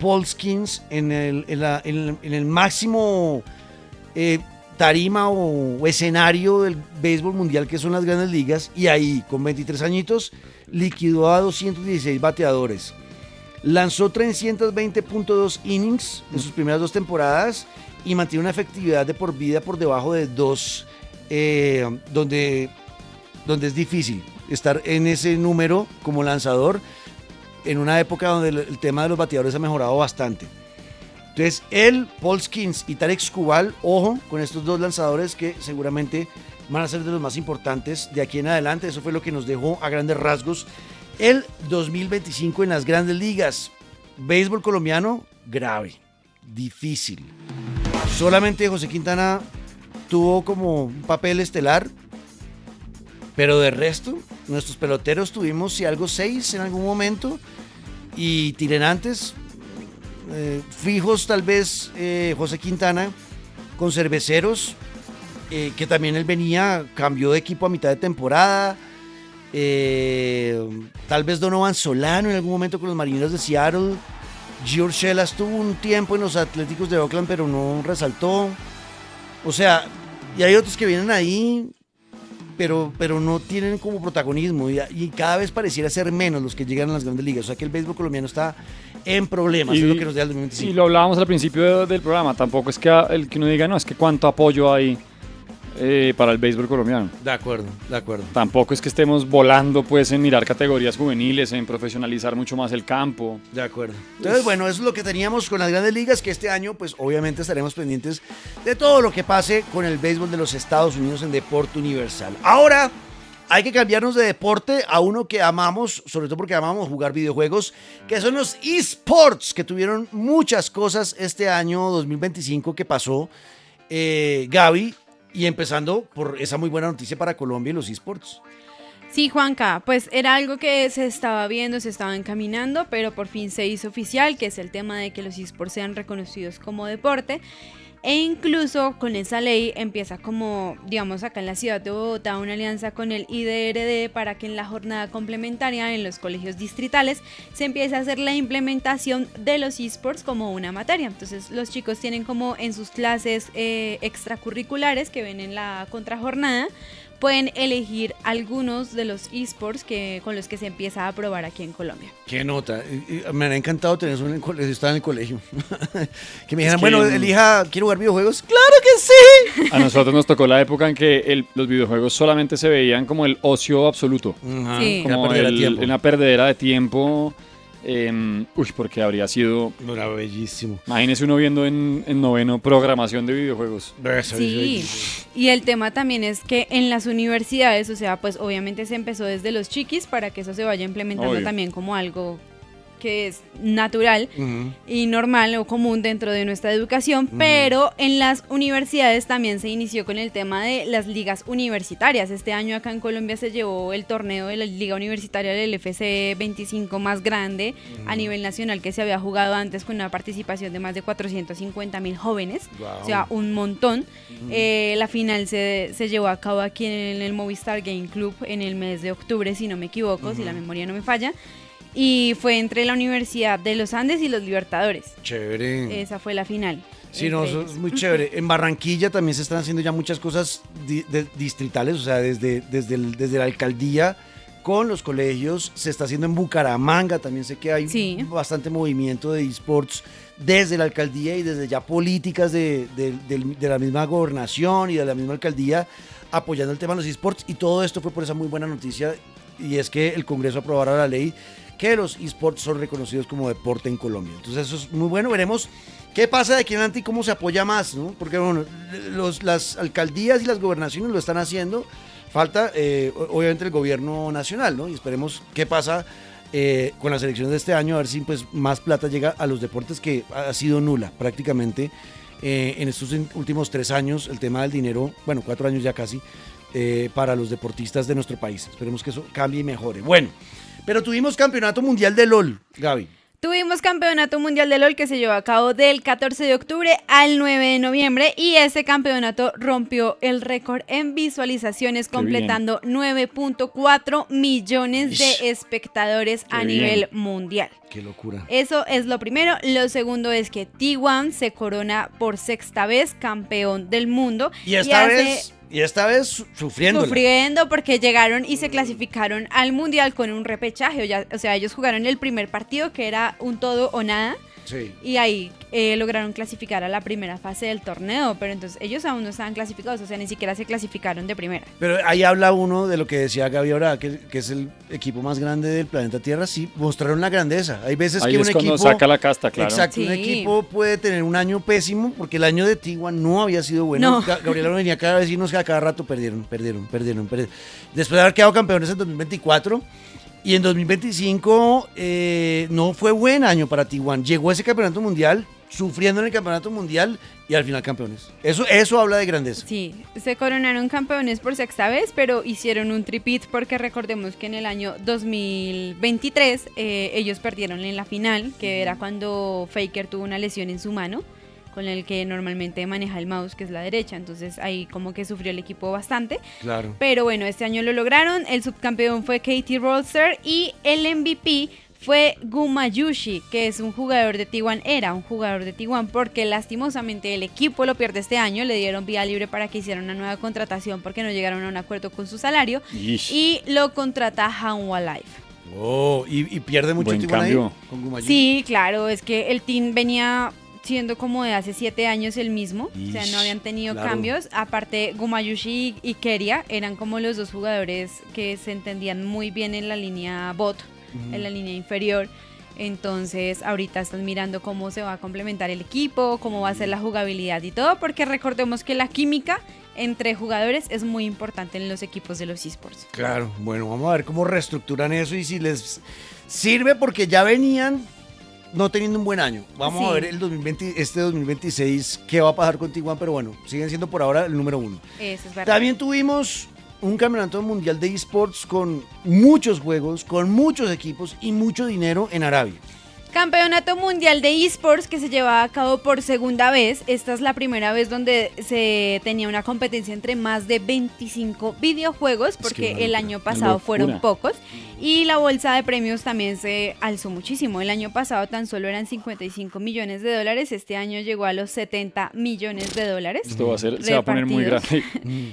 Speaker 2: Paul Skeens en el máximo tarima o escenario del béisbol mundial que son las grandes ligas, y ahí con 23 añitos liquidó a 216 bateadores. Lanzó 320.2 innings en sus primeras dos temporadas y mantiene una efectividad de por vida por debajo de 2, donde es difícil estar en ese número como lanzador en una época donde el tema de los bateadores ha mejorado bastante. Entonces, él, Paul Skeens y Tarik Skubal, ojo con estos dos lanzadores que seguramente van a ser de los más importantes de aquí en adelante. Eso fue lo que nos dejó a grandes rasgos el 2025 en las grandes ligas. Béisbol colombiano, grave, difícil. Solamente José Quintana tuvo como un papel estelar, pero de resto, nuestros peloteros tuvimos, si algo, 6 en algún momento, y tirenantes fijos tal vez, José Quintana, con Cerveceros, que también él cambió de equipo a mitad de temporada. Tal vez Donovan Solano en algún momento con los Marineros de Seattle. George Shell estuvo un tiempo en los Atléticos de Oakland, pero no resaltó. O sea, y hay otros que vienen ahí, pero no tienen como protagonismo. Y cada vez pareciera ser menos los que llegan a las grandes ligas. O sea que el béisbol colombiano está en problemas. Es lo que nos deja el 2025.
Speaker 3: Y lo hablábamos al principio del programa. Tampoco es que el que uno diga, no, es que cuánto apoyo hay para el béisbol colombiano.
Speaker 2: De acuerdo, de acuerdo.
Speaker 3: Tampoco es que estemos volando pues en mirar categorías juveniles, en profesionalizar mucho más el campo.
Speaker 2: De acuerdo. Entonces, bueno, eso es lo que teníamos con las grandes ligas, que este año, pues obviamente estaremos pendientes de todo lo que pase con el béisbol de los Estados Unidos en Deporte Universal. Ahora hay que cambiarnos de deporte a uno que amamos, sobre todo porque amamos jugar videojuegos, que son los eSports, que tuvieron muchas cosas este año 2025 que pasó, Gaby. Y empezando por esa muy buena noticia para Colombia y los eSports.
Speaker 4: Sí, Juanca, pues era algo que se estaba viendo, se estaba encaminando, pero por fin se hizo oficial, que es el tema de que los esports sean reconocidos como deporte. E incluso con esa ley empieza como, digamos, acá en la ciudad de Bogotá, una alianza con el IDRD para que en la jornada complementaria en los colegios distritales se empiece a hacer la implementación de los esports como una materia. Entonces los chicos tienen como en sus clases extracurriculares que ven en la contrajornada, pueden elegir algunos de los esports con los que se empieza a probar aquí en Colombia.
Speaker 2: Qué nota. Me ha encantado tener eso en el colegio. Estaba en el colegio. Que me dijeran,
Speaker 3: que,
Speaker 2: bueno, elija, ¿quiero jugar videojuegos? ¡Claro que sí!
Speaker 3: A nosotros nos tocó la época en que los videojuegos solamente se veían como el ocio absoluto.
Speaker 2: Ajá,
Speaker 4: Sí.
Speaker 3: Como una perdedera de tiempo. Porque habría sido...
Speaker 2: Era bellísimo.
Speaker 3: Imagínese uno viendo en noveno programación de videojuegos.
Speaker 4: Sí, y el tema también es que en las universidades, o sea, pues obviamente se empezó desde los chiquis para que eso se vaya implementando
Speaker 3: Obvio.
Speaker 4: también como algo que es natural
Speaker 2: Ujú.
Speaker 4: y normal o común dentro de nuestra educación, pero en las universidades también se inició con el tema de las ligas universitarias. Este año acá en Colombia se llevó el torneo de la liga universitaria del FC 25 más grande a nivel nacional que se había jugado antes con una participación de más de 450,000 jóvenes,
Speaker 2: Wow.
Speaker 4: o sea, un montón. La final se llevó a cabo aquí en el Movistar Game Club en el mes de octubre, si no me equivoco, si la memoria no me falla. Y fue entre la Universidad de los Andes y los Libertadores.
Speaker 2: Chévere.
Speaker 4: Esa fue la final.
Speaker 2: Sí, no, eso es muy chévere. En Barranquilla también se están haciendo ya muchas cosas distritales, o sea, desde la alcaldía con los colegios, se está haciendo en Bucaramanga, también sé que hay
Speaker 4: Sí.
Speaker 2: bastante movimiento de esports desde la alcaldía y desde ya políticas de la misma gobernación y de la misma alcaldía apoyando el tema de los esports, y todo esto fue por esa muy buena noticia, y es que el Congreso aprobara la ley que los esports son reconocidos como deporte en Colombia. Entonces eso es muy bueno, veremos qué pasa de aquí en adelante y cómo se apoya más, ¿no? Porque bueno, las alcaldías y las gobernaciones lo están haciendo, falta obviamente el gobierno nacional, ¿no? Y esperemos qué pasa con las elecciones de este año, a ver si pues más plata llega a los deportes, que ha sido nula prácticamente en estos últimos 3 años, el tema del dinero, bueno, 4 años ya casi, para los deportistas de nuestro país. Esperemos que eso cambie y mejore. Bueno, pero tuvimos campeonato mundial de LOL, Gaby.
Speaker 4: Tuvimos campeonato mundial de LOL que se llevó a cabo del 14 de octubre al 9 de noviembre y ese campeonato rompió el récord en visualizaciones,
Speaker 3: Qué
Speaker 4: completando 9.4 millones de espectadores a
Speaker 3: Qué
Speaker 4: nivel mundial.
Speaker 2: Qué locura.
Speaker 4: Eso es lo primero. Lo segundo es que T1 se corona por 6ª vez campeón del mundo.
Speaker 2: Y esta vez sufriendo.
Speaker 4: Sufriendo porque llegaron y se clasificaron al mundial con un repechaje. O sea, ellos jugaron el primer partido que era un todo o nada.
Speaker 2: Sí.
Speaker 4: Y ahí lograron clasificar a la primera fase del torneo, pero entonces ellos aún no estaban clasificados, o sea, ni siquiera se clasificaron de primera.
Speaker 2: Pero ahí habla uno de lo que decía Gaby ahora, que es el equipo más grande del planeta Tierra. Sí, mostraron la grandeza. Hay veces
Speaker 3: Ahí
Speaker 2: que
Speaker 3: es
Speaker 2: un
Speaker 3: cuando
Speaker 2: equipo...
Speaker 3: saca la casta, claro.
Speaker 2: Exacto, un
Speaker 4: Sí.
Speaker 2: equipo puede tener un año pésimo, porque el año de Tigua no había sido bueno.
Speaker 4: No.
Speaker 2: Gabriela no venía cada decirnos que a cada rato perdieron. Después de haber quedado campeones en 2024... Y en 2025 no fue buen año para T1. Llegó a ese campeonato mundial, sufriendo en el campeonato mundial y al final campeones. Eso habla de grandeza.
Speaker 4: Sí, se coronaron campeones por 6ª vez, pero hicieron un tripit porque recordemos que en el año 2023 ellos perdieron en la final, que era cuando Faker tuvo una lesión en su mano, con el que normalmente maneja el mouse, que es la derecha, entonces ahí como que sufrió el equipo bastante.
Speaker 2: Claro.
Speaker 4: Pero bueno, este año lo lograron, el subcampeón fue Katie Rolster y el MVP fue Gumayushi, que es un jugador de T1, era un jugador de T1 porque lastimosamente el equipo lo pierde este año, le dieron vía libre para que hiciera una nueva contratación porque no llegaron a un acuerdo con su salario
Speaker 3: Ish.
Speaker 4: y lo contrata Hanwha Life.
Speaker 2: Oh, y pierde mucho
Speaker 3: Buen
Speaker 2: T1
Speaker 3: cambio.
Speaker 2: ahí con Gumayushi.
Speaker 4: Sí, claro, es que el team venía siendo como de hace 7 años el mismo, o sea, no habían tenido
Speaker 2: claro.
Speaker 4: cambios. Aparte, Gumayushi y Keria eran como los dos jugadores que se entendían muy bien en la línea bot, en la línea inferior. Entonces, ahorita están mirando cómo se va a complementar el equipo, cómo va a ser la jugabilidad y todo, porque recordemos que la química entre jugadores es muy importante en los equipos de los esports.
Speaker 2: Claro, bueno, vamos a ver cómo reestructuran eso y si les sirve, porque ya venían no teniendo un buen año. Vamos
Speaker 4: Sí.
Speaker 2: a ver el 2026 qué va a pasar con T1, pero bueno, siguen siendo por ahora el número 1.
Speaker 4: Eso es verdad.
Speaker 2: También tuvimos un campeonato mundial de esports con muchos juegos, con muchos equipos y mucho dinero en Arabia.
Speaker 4: Campeonato Mundial de Esports que se lleva a cabo por segunda vez. Esta es la primera vez donde se tenía una competencia entre más de 25 videojuegos, porque el año pasado fueron pocos. Y la bolsa de premios también se alzó muchísimo. El año pasado tan solo eran 55 millones de dólares. Este año llegó a los 70 millones de dólares.
Speaker 3: Esto va a ser, se va a poner muy grande.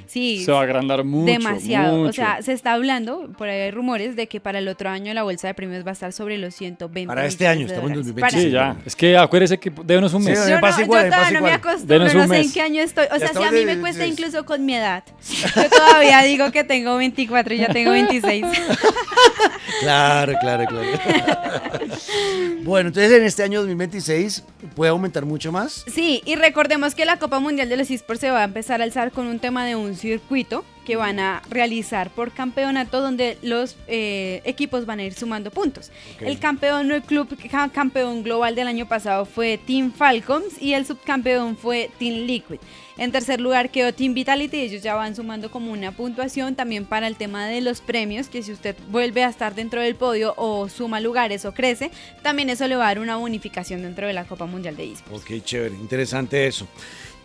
Speaker 4: Sí,
Speaker 3: se va a agrandar mucho.
Speaker 4: Demasiado.
Speaker 3: Mucho.
Speaker 4: O sea, se está hablando, por ahí hay rumores de que para el otro año la bolsa de premios va a estar sobre los 120
Speaker 2: Para este año, estamos en 2025.
Speaker 3: Sí, ya. Es que acuérdese que denos un mes.
Speaker 2: Sí,
Speaker 4: Yo,
Speaker 2: me pasa
Speaker 4: no,
Speaker 2: igual,
Speaker 4: yo
Speaker 2: me pasa
Speaker 4: todavía no me
Speaker 2: igual.
Speaker 4: acostumbro,
Speaker 3: Denos un
Speaker 4: no sé
Speaker 3: mes.
Speaker 4: en qué año estoy. O sea, si
Speaker 2: estamos
Speaker 4: a mí
Speaker 2: de-
Speaker 4: me cuesta
Speaker 2: de-
Speaker 4: incluso con mi edad. Yo todavía digo que tengo 24 y ya tengo 26.
Speaker 2: Claro. Bueno, entonces en este año 2026 puede aumentar mucho más.
Speaker 4: Sí, y recordemos que la Copa Mundial de los eSports se va a empezar a alzar con un tema de un circuito que van a realizar por campeonato donde los equipos van a ir sumando puntos.
Speaker 2: Ok.
Speaker 4: El campeón o el club campeón global del año pasado fue Team Falcons y el subcampeón fue Team Liquid. En tercer lugar quedó Team Vitality, ellos ya van sumando como una puntuación también para el tema de los premios, que si usted vuelve a estar dentro del podio o suma lugares o crece, también eso le va a dar una bonificación dentro de la Copa Mundial de eSports.
Speaker 2: Ok, chévere, interesante eso.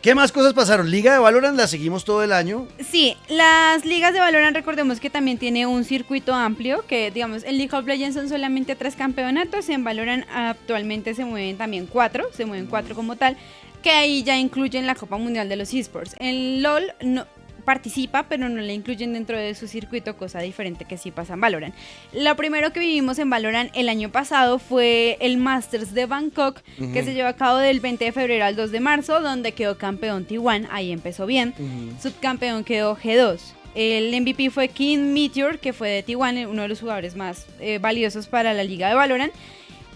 Speaker 2: ¿Qué más cosas pasaron? Liga de Valorant la seguimos todo el año.
Speaker 4: Sí, las ligas de Valorant recordemos que también tiene un circuito amplio, que digamos en League of Legends son solamente 3 campeonatos, en Valorant actualmente se mueven también 4, se mueven 4 como tal, que ahí ya incluyen la Copa Mundial de los eSports. En LoL no participa, pero no la incluyen dentro de su circuito, cosa diferente que sí pasa en Valorant. Lo primero que vivimos en Valorant el año pasado fue el Masters de Bangkok, que se llevó a cabo del 20 de febrero al 2 de marzo, donde quedó campeón T1, ahí empezó bien, subcampeón quedó G2. El MVP fue King Meteor, que fue de T1, uno de los jugadores más valiosos para la liga de Valorant.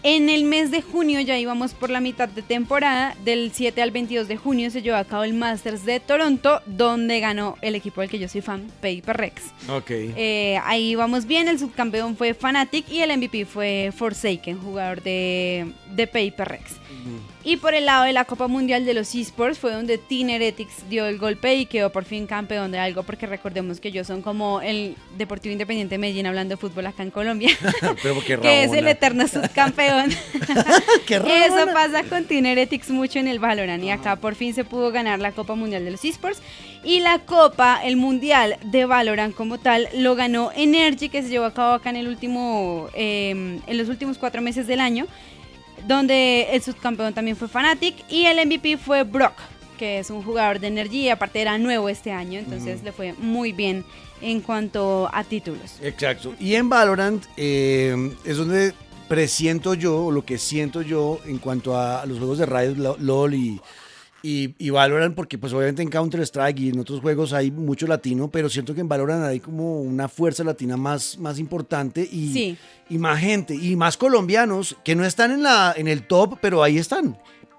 Speaker 4: En el mes de junio, ya íbamos por la mitad de temporada, del 7 al 22 de junio se llevó a cabo el Masters de Toronto, donde ganó el equipo del que yo soy fan, Paper Rex.
Speaker 2: Ok.
Speaker 4: Ahí vamos bien, el subcampeón fue Fnatic y el MVP fue Forsaken, jugador de Paper Rex. Y por el lado de la Copa Mundial de los eSports fue donde Team Heretics dio el golpe y quedó por fin campeón de algo, porque recordemos que ellos son como el Deportivo Independiente de Medellín hablando de fútbol acá en Colombia,
Speaker 2: Pero porque
Speaker 4: que es el
Speaker 2: Rabona.
Speaker 4: eterno subcampeón.
Speaker 2: Qué
Speaker 4: Eso
Speaker 2: Rabona.
Speaker 4: pasa con Team Heretics mucho en el Valorant y acá por fin se pudo ganar la Copa Mundial de los eSports y la Copa, el Mundial de Valorant como tal, lo ganó Energy, que se llevó a cabo acá en los últimos 4 meses del año, donde el subcampeón también fue Fnatic y el MVP fue Brock, que es un jugador de energía, aparte era nuevo este año, entonces le fue muy bien en cuanto a títulos.
Speaker 2: Exacto. Y en Valorant es donde presiento yo, o lo que siento yo en cuanto a los juegos de Riot, LOL y Valorant, porque pues obviamente en Counter-Strike y en otros juegos hay mucho latino, pero siento que en Valorant hay como una fuerza latina más importante y,
Speaker 4: Sí.
Speaker 2: y más gente, y más colombianos que no están en el top, pero ahí están.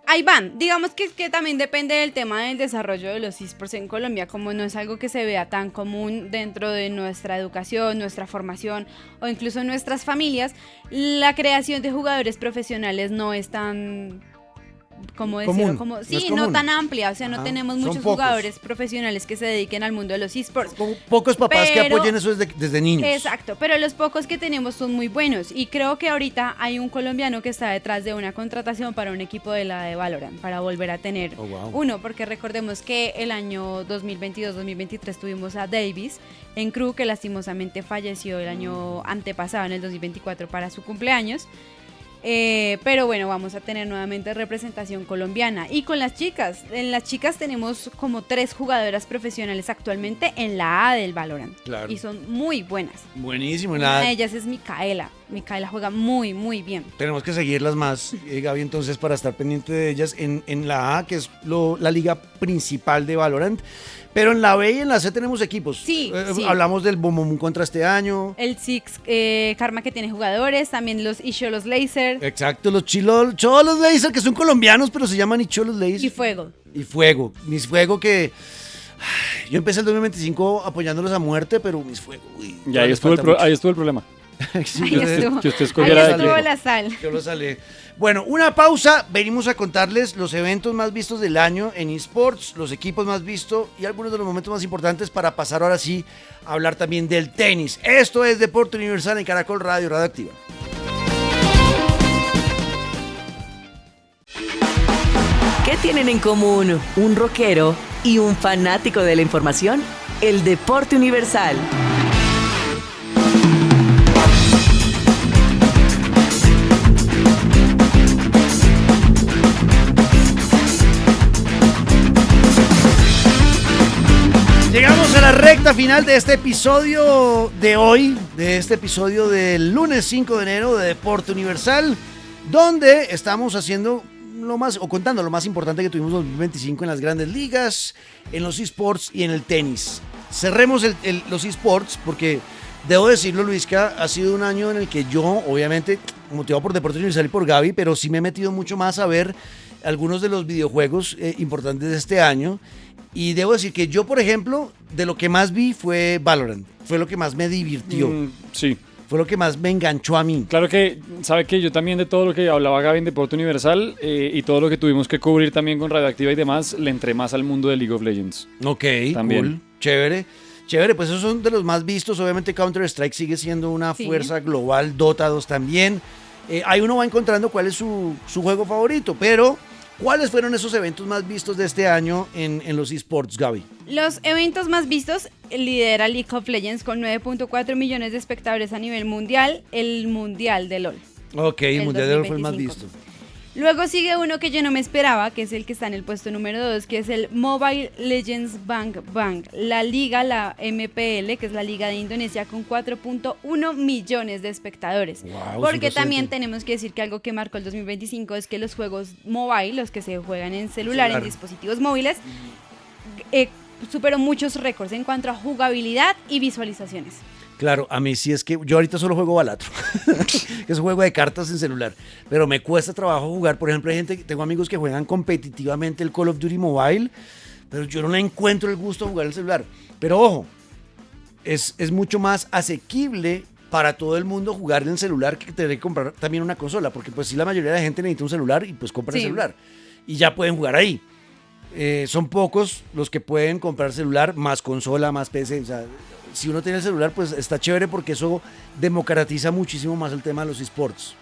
Speaker 4: Ahí van, digamos que también depende del tema del desarrollo de los eSports en Colombia, como no es algo que se vea tan común dentro de nuestra educación, nuestra formación o incluso nuestras familias, la creación de jugadores profesionales no es tan, ¿cómo decirlo?
Speaker 2: Común, no
Speaker 4: Sí,
Speaker 2: es
Speaker 4: no
Speaker 2: común.
Speaker 4: tan amplia, o sea, no
Speaker 2: Ajá,
Speaker 4: tenemos
Speaker 2: son
Speaker 4: muchos
Speaker 2: pocos.
Speaker 4: jugadores profesionales que se dediquen al mundo de los eSports.
Speaker 2: Pocos papás que
Speaker 4: Pero-
Speaker 2: apoyen eso desde niños.
Speaker 4: Exacto, pero los pocos que tenemos son muy buenos y creo que ahorita hay un colombiano que está detrás de una contratación para un equipo de la de Valorant, para volver a tener
Speaker 2: Oh, wow.
Speaker 4: uno, porque recordemos que el año 2022-2023 tuvimos a Davis en Crew, que lastimosamente falleció el año antepasado, en el 2024, para su cumpleaños. Pero bueno, vamos a tener nuevamente representación colombiana. Y con las chicas, en las chicas tenemos como 3 jugadoras profesionales actualmente en la A del Valorant.
Speaker 2: Claro.
Speaker 4: Y son muy buenas.
Speaker 2: Buenísimo.
Speaker 4: Una de ellas es Micaela. Micaela juega muy, muy bien.
Speaker 2: Tenemos que seguirlas más, Gaby, entonces, para estar pendiente de ellas en la A, que es la liga principal de Valorant. Pero en la B y en la C tenemos equipos.
Speaker 4: Sí, sí.
Speaker 2: Hablamos del Bomomún contra este año.
Speaker 4: El Six Karma, que tiene jugadores, también los Icholos Laser
Speaker 2: Exacto, los Cholos Laser, que son colombianos, pero se llaman Icholos Laser.
Speaker 4: y Fuego.
Speaker 2: Y Fuego. Mis Fuego que... Yo empecé el 2025 apoyándolos a muerte, pero mis Fuego... uy,
Speaker 3: Y
Speaker 2: todavía
Speaker 3: ahí
Speaker 2: les
Speaker 3: estuvo,
Speaker 2: falta mucho.
Speaker 3: ahí estuvo el problema.
Speaker 2: Sí,
Speaker 4: Ahí
Speaker 2: yo-
Speaker 4: estuvo.
Speaker 3: que usted
Speaker 4: Ahí
Speaker 3: escogiera de
Speaker 4: estuvo
Speaker 3: qué.
Speaker 4: la sal.
Speaker 2: Yo lo salé. Bueno, una pausa. Venimos a contarles los eventos más vistos del año en eSports, los equipos más vistos y algunos de los momentos más importantes para pasar ahora sí a hablar también del tenis. Esto es Deporte Universal en Caracol Radio Radioactiva.
Speaker 1: ¿Qué tienen en común un rockero y un fanático de la información? El deporte universal.
Speaker 2: Llegamos a la recta final de este episodio de hoy, de este episodio del lunes 5 de enero de Deporte Universal, donde estamos haciendo lo más, o contando lo más importante que tuvimos en 2025 en las grandes ligas, en los eSports y en el tenis. Cerremos los eSports porque debo decirlo, Luisca, ha sido un año en el que yo, obviamente, motivado por Deporte Universal y por Gaby, pero sí me he metido mucho más a ver algunos de los videojuegos importantes de este año. Y debo decir que yo, por ejemplo, de lo que más vi fue Valorant. Fue lo que más me divirtió.
Speaker 3: Sí.
Speaker 2: Fue lo que más me enganchó a mí.
Speaker 3: Claro que, sabe que yo también de todo lo que hablaba Gaby en Deporte Universal y todo lo que tuvimos que cubrir también con Radioactiva y demás, le entré más al mundo de League of Legends.
Speaker 2: Ok,
Speaker 3: También.
Speaker 2: cool, chévere. Chévere, pues esos son de los más vistos. Obviamente Counter-Strike sigue siendo una
Speaker 4: Sí.
Speaker 2: fuerza global, Dota 2 también. Ahí uno va encontrando cuál es su juego favorito, pero ¿cuáles fueron esos eventos más vistos de este año en los eSports, Gaby?
Speaker 4: Los eventos más vistos lidera League of Legends con 9.4 millones de espectadores a nivel mundial, el Mundial de LoL.
Speaker 2: Ok, el
Speaker 4: El
Speaker 2: Mundial de LoL fue el más
Speaker 4: 2025.
Speaker 2: visto.
Speaker 4: Luego sigue uno que yo no me esperaba, que es el que está en el puesto número 2, que es el Mobile Legends Bang Bang, la liga, la MPL, que es la liga de Indonesia, con 4.1 millones de espectadores.
Speaker 2: Wow,
Speaker 4: Porque
Speaker 2: sí,
Speaker 4: también
Speaker 2: docente.
Speaker 4: tenemos que decir que algo que marcó el 2025 es que los juegos mobile, los que se juegan en celular, en dispositivos móviles, superó muchos récords en cuanto a jugabilidad y visualizaciones.
Speaker 2: Claro, a mí sí es que yo ahorita solo juego Balatro, que es un juego de cartas en celular, pero me cuesta trabajo jugar. Por ejemplo, hay gente, tengo amigos que juegan competitivamente el Call of Duty Mobile, pero yo no le encuentro el gusto a jugar el celular. Pero ojo, es mucho más asequible para todo el mundo jugar en el celular que tener que comprar también una consola, porque pues sí, la mayoría de la gente necesita un celular y pues compra el
Speaker 4: Sí.
Speaker 2: celular y ya pueden jugar ahí. Son pocos los que pueden comprar celular más consola, más PC. O sea, si uno tiene el celular, pues está chévere porque eso democratiza muchísimo más el tema de los esports.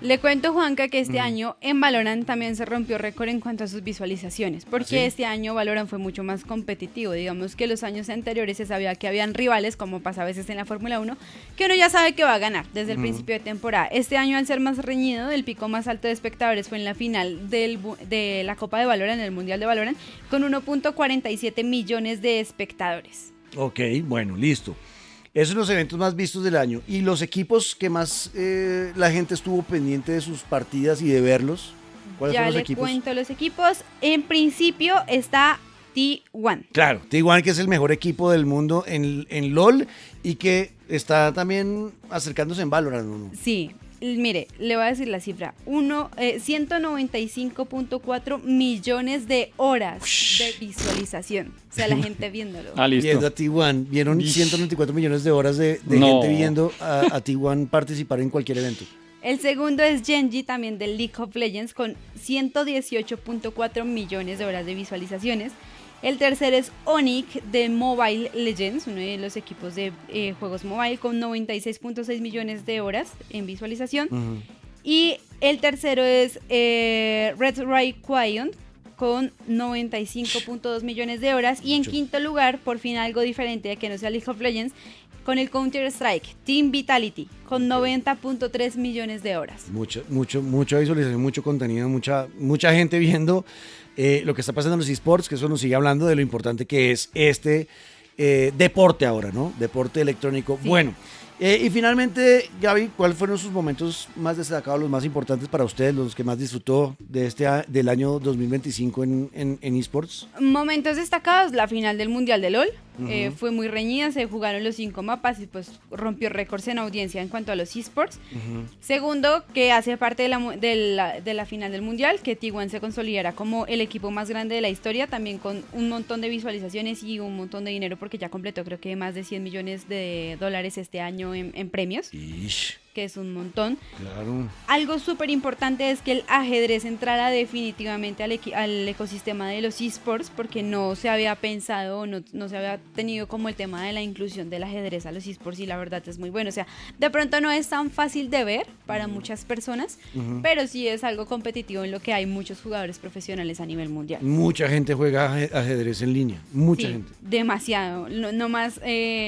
Speaker 4: Le cuento, Juanca, que este año en Valorant también se rompió récord en cuanto a sus visualizaciones, porque
Speaker 2: ¿Ah, sí?
Speaker 4: este año Valorant fue mucho más competitivo. Digamos que los años anteriores se sabía que habían rivales, como pasa a veces en la Fórmula 1, que uno ya sabe que va a ganar desde el principio de temporada. Este año, al ser más reñido, el pico más alto de espectadores fue en la final de la Copa de Valorant, en el Mundial de Valorant, con 1.47 millones de espectadores.
Speaker 2: Ok, bueno, listo. Esos son los eventos más vistos del año. Y los equipos que más la gente estuvo pendiente de sus partidas y de verlos. ¿Cuáles
Speaker 4: Ya
Speaker 2: son los
Speaker 4: le
Speaker 2: equipos?
Speaker 4: cuento los equipos. En principio está T1.
Speaker 2: Claro, T1 que es el mejor equipo del mundo en LOL y que está también acercándose en Valorant, ¿no?
Speaker 4: Sí, mire, le voy a decir la cifra. 195.4 millones de horas de visualización. O sea, la gente viéndolo.
Speaker 3: Ah,
Speaker 2: Viendo
Speaker 3: listo.
Speaker 2: a T1, vieron
Speaker 3: Ish.
Speaker 2: 194 millones de horas de
Speaker 3: No.
Speaker 2: gente viendo a T1 participar en cualquier evento.
Speaker 4: El segundo es Genji, también del League of Legends, con 118.4 millones de horas de visualizaciones. El tercero es Onyx de Mobile Legends, uno de los equipos de juegos mobile, con 96.6 millones de horas en visualización. Y el tercero es Red Ray Quion, con 95.2 millones de horas. Y en quinto lugar, por fin algo diferente de que no sea League of Legends, con el Counter-Strike Team Vitality, con 90.3 millones de horas.
Speaker 2: Mucha visualización, mucho contenido, mucha gente viendo lo que está pasando en los esports, que eso nos sigue hablando de lo importante que es este deporte ahora, ¿no? Deporte electrónico.
Speaker 4: Sí.
Speaker 2: Bueno, y finalmente, Gaby, ¿cuáles fueron sus momentos más destacados, los más importantes para ustedes, los que más disfrutó de del año 2025 en esports?
Speaker 4: Momentos destacados, la final del Mundial de LoL, Fue muy reñida, se jugaron los 5 mapas y pues rompió récords en audiencia en cuanto a los esports. Segundo, que hace parte de la final del mundial, que T1 se consolidara como el equipo más grande de la historia, también con un montón de visualizaciones y un montón de dinero, porque ya completó creo que más de $100 millones este año en premios.
Speaker 2: Ish,
Speaker 4: Que es un montón.
Speaker 2: claro.
Speaker 4: Algo súper importante es que el ajedrez entrara definitivamente al ecosistema de los esports, porque no se había pensado, no se había tenido como el tema de la inclusión del ajedrez a los esports, y la verdad es muy bueno. O sea, de pronto no es tan fácil de ver para muchas personas, pero sí es algo competitivo en lo que hay muchos jugadores profesionales a nivel mundial.
Speaker 2: Mucha gente juega ajedrez en línea, mucha
Speaker 4: Sí,
Speaker 2: gente.
Speaker 4: demasiado. No más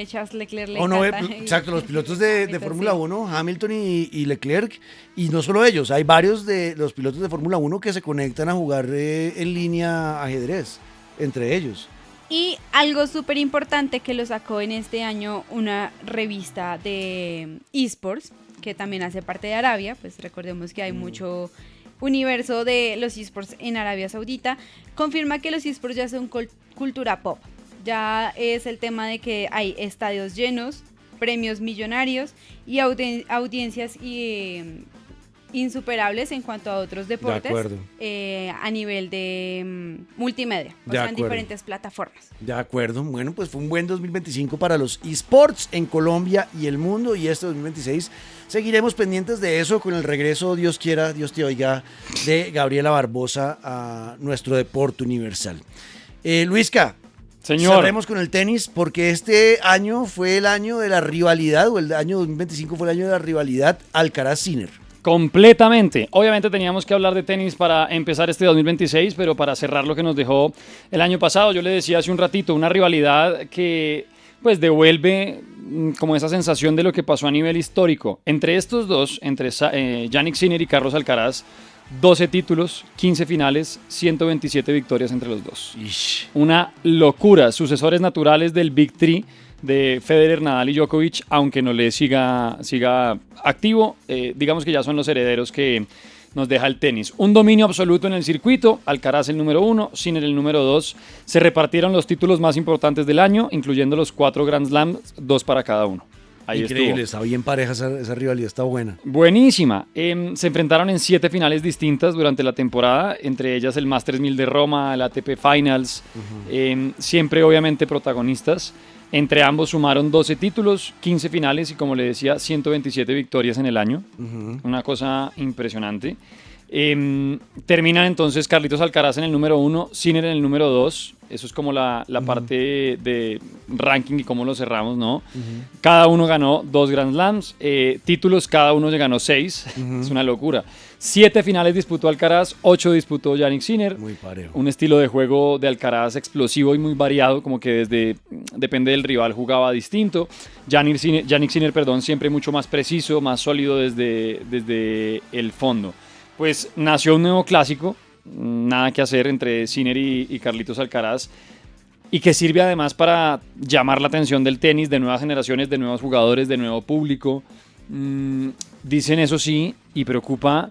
Speaker 4: Charles Leclerc le
Speaker 2: O no,
Speaker 4: encanta.
Speaker 2: exacto, los pilotos de
Speaker 4: Sí.
Speaker 2: Fórmula 1, Hamilton y Leclerc, y no solo ellos, hay varios de los pilotos de Fórmula 1 que se conectan a jugar en línea ajedrez, entre ellos.
Speaker 4: Y algo súper importante que lo sacó en este año una revista de esports, que también hace parte de Arabia, pues recordemos que hay mucho universo de los esports en Arabia Saudita, confirma que los esports ya son cultura pop. Ya es el tema de que hay estadios llenos, premios millonarios y audiencias insuperables en cuanto a otros deportes
Speaker 2: acuerdo.
Speaker 4: A nivel de multimedia, o
Speaker 2: De
Speaker 4: sea, en
Speaker 2: acuerdo.
Speaker 4: diferentes plataformas.
Speaker 2: De acuerdo, bueno, pues fue un buen 2025 para los esports en Colombia y el mundo, y este 2026 seguiremos pendientes de eso con el regreso, Dios quiera, Dios te oiga, de Gabriela Barbosa a nuestro deporte universal. Luisca,
Speaker 3: Señor.
Speaker 2: cerremos con el tenis, porque este año fue el año de la rivalidad, o el año 2025 fue el año de la rivalidad Alcaraz-Sinner.
Speaker 3: Completamente. Obviamente teníamos que hablar de tenis para empezar este 2026, pero para cerrar lo que nos dejó el año pasado, yo le decía hace un ratito, una rivalidad que pues devuelve como esa sensación de lo que pasó a nivel histórico. Entre estos dos, entre Jannik Sinner y Carlos Alcaraz, 12 títulos, 15 finales, 127 victorias entre los dos.
Speaker 2: Ish.
Speaker 3: Una locura. Sucesores naturales del Big Three de Federer, Nadal y Djokovic, aunque no le siga activo, digamos que ya son los herederos que nos deja el tenis. Un dominio absoluto en el circuito, Alcaraz el número 1, Sinner el número 2. Se repartieron los títulos más importantes del año, incluyendo los 4 Grand Slams, 2 para cada uno. Ahí
Speaker 2: Increíble,
Speaker 3: estuvo.
Speaker 2: está bien pareja esa rivalidad, está buena.
Speaker 3: Buenísima. Se enfrentaron en 7 finales distintas durante la temporada, entre ellas el Masters 1000 de Roma, el ATP Finals, siempre obviamente protagonistas. Entre ambos sumaron 12 títulos, 15 finales y, como le decía, 127 victorias en el año. Una cosa impresionante. Terminan entonces Carlitos Alcaraz en el número 1, Sinner en el número 2. Eso es como la parte de ranking y cómo lo cerramos, ¿no? Cada uno ganó 2 Grand Slams, títulos cada uno se ganó 6, es una locura. 7 finales disputó Alcaraz, 8 disputó Jannik Sinner.
Speaker 2: Muy parejo.
Speaker 3: Un estilo de juego de Alcaraz explosivo y muy variado, como que depende del rival, jugaba distinto. Jannik Sinner, siempre mucho más preciso, más sólido desde el fondo. Pues nació un nuevo clásico, nada que hacer, entre Sinner y Carlitos Alcaraz, y que sirve además para llamar la atención del tenis, de nuevas generaciones, de nuevos jugadores, de nuevo público. Dicen eso sí, y preocupa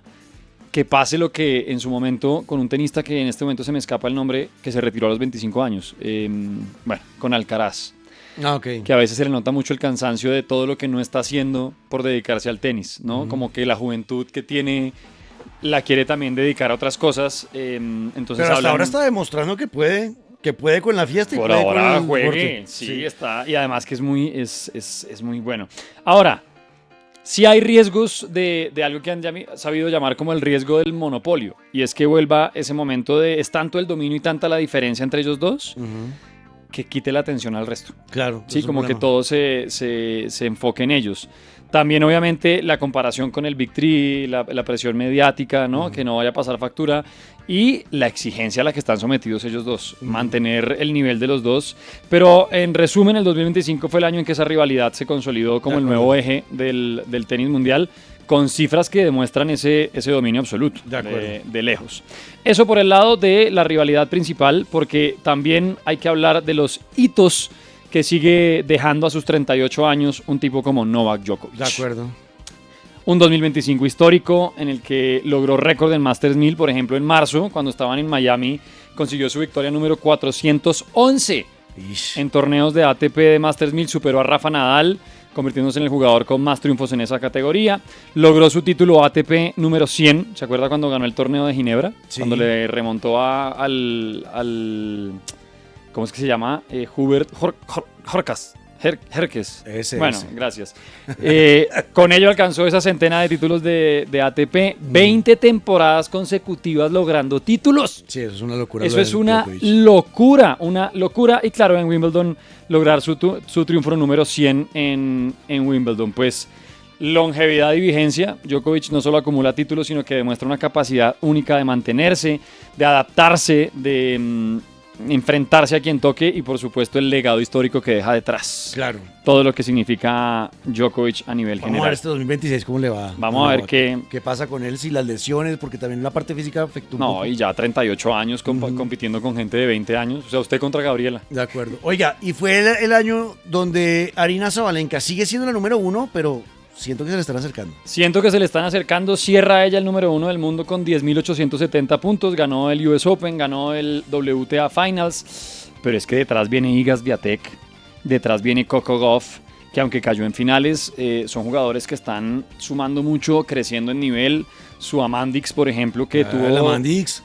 Speaker 3: que pase lo que en su momento con un tenista que en este momento se me escapa el nombre, que se retiró a los 25 años, con Alcaraz.
Speaker 2: Ok.
Speaker 3: Que a veces se le nota mucho el cansancio de todo lo que no está haciendo por dedicarse al tenis, ¿no? Como que la juventud que tiene la quiere también dedicar a otras cosas. Entonces
Speaker 2: Pero hasta
Speaker 3: hablan-
Speaker 2: ahora está demostrando que puede con la fiesta y
Speaker 3: por
Speaker 2: puede con
Speaker 3: ahora
Speaker 2: el
Speaker 3: juegue,
Speaker 2: deporte.
Speaker 3: sí, está, y además que es muy bueno. Ahora, sí hay riesgos de algo que han sabido llamar como el riesgo del monopolio, y es que vuelva ese momento es tanto el dominio y tanta la diferencia entre ellos dos, que quite la atención al resto.
Speaker 2: Claro.
Speaker 3: Sí,
Speaker 2: es un
Speaker 3: como que
Speaker 2: problema.
Speaker 3: todo se enfoque en ellos. También, obviamente, la comparación con el Big Three, la presión mediática, ¿no? Que no vaya a pasar factura, y la exigencia a la que están sometidos ellos dos, mantener el nivel de los dos. Pero, en resumen, el 2025 fue el año en que esa rivalidad se consolidó como el nuevo eje del tenis mundial, con cifras que demuestran ese dominio absoluto,
Speaker 2: De acuerdo.
Speaker 3: de lejos. Eso por el lado de la rivalidad principal, porque también hay que hablar de los hitos que sigue dejando a sus 38 años un tipo como Novak Djokovic.
Speaker 2: De acuerdo.
Speaker 3: Un 2025 histórico en el que logró récord en Masters 1000, por ejemplo, en marzo, cuando estaban en Miami, consiguió su victoria número 411
Speaker 2: Ish.
Speaker 3: En torneos de ATP de Masters 1000 superó a Rafa Nadal, convirtiéndose en el jugador con más triunfos en esa categoría. Logró su título ATP número 100. ¿Se acuerda cuando ganó el torneo de Ginebra?
Speaker 2: Sí.
Speaker 3: Cuando le remontó al ¿cómo es que se llama? Hubert Herkes. Bueno, gracias. Con ello alcanzó esa centena de títulos de ATP, 20 temporadas consecutivas logrando títulos.
Speaker 2: Sí, eso es una locura.
Speaker 3: Eso es una locura. Y claro, en Wimbledon lograr su triunfo número 100 en Wimbledon. Pues longevidad y vigencia. Djokovic no solo acumula títulos, sino que demuestra una capacidad única de mantenerse, de adaptarse, de enfrentarse a quien toque y por supuesto el legado histórico que deja detrás.
Speaker 2: Claro.
Speaker 3: Todo lo que significa Djokovic a nivel general.
Speaker 2: Vamos a ver este 2026 cómo le va.
Speaker 3: Vamos a ver qué
Speaker 2: pasa con él, si las lesiones, porque también la parte física afectó un poco.
Speaker 3: No, y ya 38 años compitiendo con gente de 20 años. O sea, usted contra Gabriela.
Speaker 2: De acuerdo. Oiga, y fue el año donde Aryna Sabalenka sigue siendo la número 1, pero siento que se le están acercando.
Speaker 3: Siento que se le están acercando. Cierra ella el número 1 del mundo con 10.870 puntos. Ganó el US Open, ganó el WTA Finals. Pero es que detrás viene Iga Swiatek, detrás viene Coco Gauff, que aunque cayó en finales, son jugadores que están sumando mucho, creciendo en nivel. Su Amandix, por ejemplo, que tuvo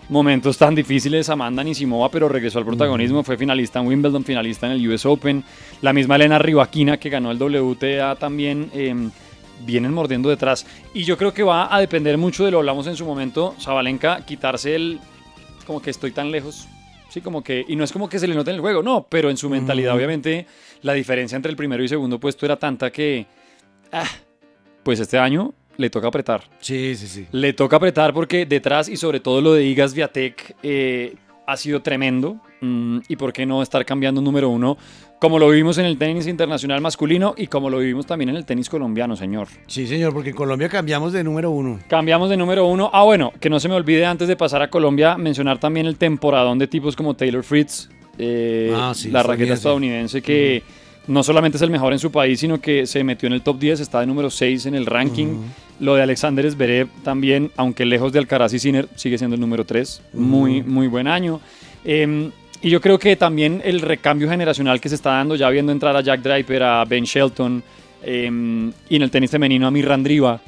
Speaker 3: momentos tan difíciles. Amanda Anisimova, pero regresó al protagonismo. Fue finalista en Wimbledon, finalista en el US Open. La misma Elena Rybakina, que ganó el WTA también. Vienen mordiendo detrás. Y yo creo que va a depender mucho de lo hablamos en su momento. Sabalenka, quitarse el como que estoy tan lejos. Sí, como que, y no es como que se le note en el juego, no, pero en su mentalidad, obviamente, la diferencia entre el primero y segundo puesto era tanta que, pues este año le toca apretar.
Speaker 2: Sí.
Speaker 3: Le toca apretar porque detrás, y sobre todo lo de Iga Swiatek, ha sido tremendo. Y por qué no estar cambiando número 1, como lo vivimos en el tenis internacional masculino y como lo vivimos también en el tenis colombiano, señor.
Speaker 2: Sí, señor, porque en Colombia cambiamos de número 1.
Speaker 3: Cambiamos de número 1. Bueno, que no se me olvide antes de pasar a Colombia mencionar también el temporadón de tipos como Taylor Fritz, la raqueta estadounidense que no solamente es el mejor en su país, sino que se metió en el top 10, está de número 6 en el ranking. Lo de Alexander Zverev también, aunque lejos de Alcaraz y Sinner, sigue siendo el número 3. Muy buen año. Y yo creo que también el recambio generacional que se está dando, ya viendo entrar a Jack Draper, a Ben Shelton, y en el tenis femenino a Mirra Andreeva,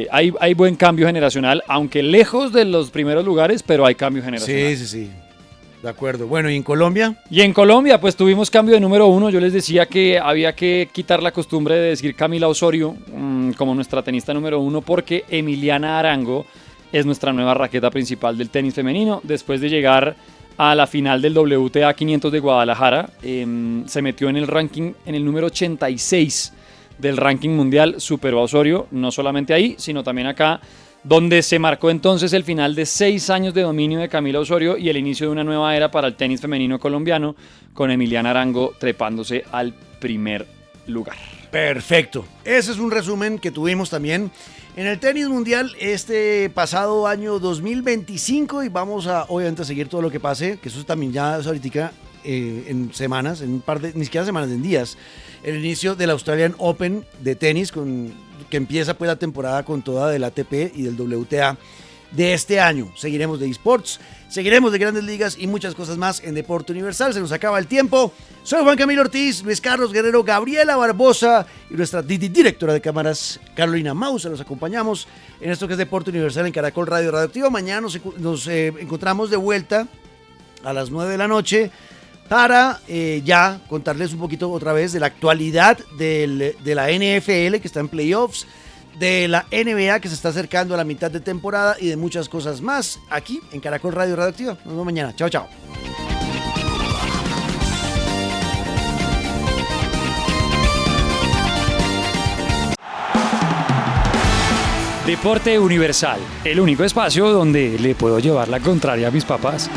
Speaker 3: hay buen cambio generacional, aunque lejos de los primeros lugares, pero hay cambio generacional.
Speaker 2: Sí. De acuerdo. Bueno, ¿y en Colombia?
Speaker 3: Y en Colombia, pues tuvimos cambio de número 1. Yo les decía que había que quitar la costumbre de decir Camila Osorio como nuestra tenista número 1, porque Emiliana Arango es nuestra nueva raqueta principal del tenis femenino. Después de llegar a la final del WTA 500 de Guadalajara, se metió en el ranking, en el número 86 del ranking mundial, superó a Osorio, no solamente ahí, sino también acá, donde se marcó entonces el final de 6 años de dominio de Camila Osorio y el inicio de una nueva era para el tenis femenino colombiano, con Emiliana Arango trepándose al primer lugar.
Speaker 2: Perfecto. Ese es un resumen que tuvimos también en el tenis mundial este pasado año 2025 y vamos a obviamente a seguir todo lo que pase, que eso también ya es ahorita en semanas, en un par de, ni siquiera semanas, en días, el inicio del Australian Open de tenis, que empieza pues la temporada con toda del ATP y del WTA de este año. Seguiremos de eSports, seguiremos de Grandes Ligas y muchas cosas más en Deporte Universal. Se nos acaba el tiempo. Soy Juan Camilo Ortiz, Luis Carlos Guerrero, Gabriela Barbosa y nuestra directora de cámaras, Carolina Mausa. Los acompañamos en esto que es Deporte Universal en Caracol Radio Radioactiva. Mañana nos encontramos de vuelta a las 9 de la noche para ya contarles un poquito otra vez de la actualidad de la NFL que está en playoffs, de la NBA que se está acercando a la mitad de temporada y de muchas cosas más aquí en Caracol Radio Radioactiva. Nos vemos mañana. Chao, chao.
Speaker 3: Deporte Universal, el único espacio donde le puedo llevar la contraria a mis papás.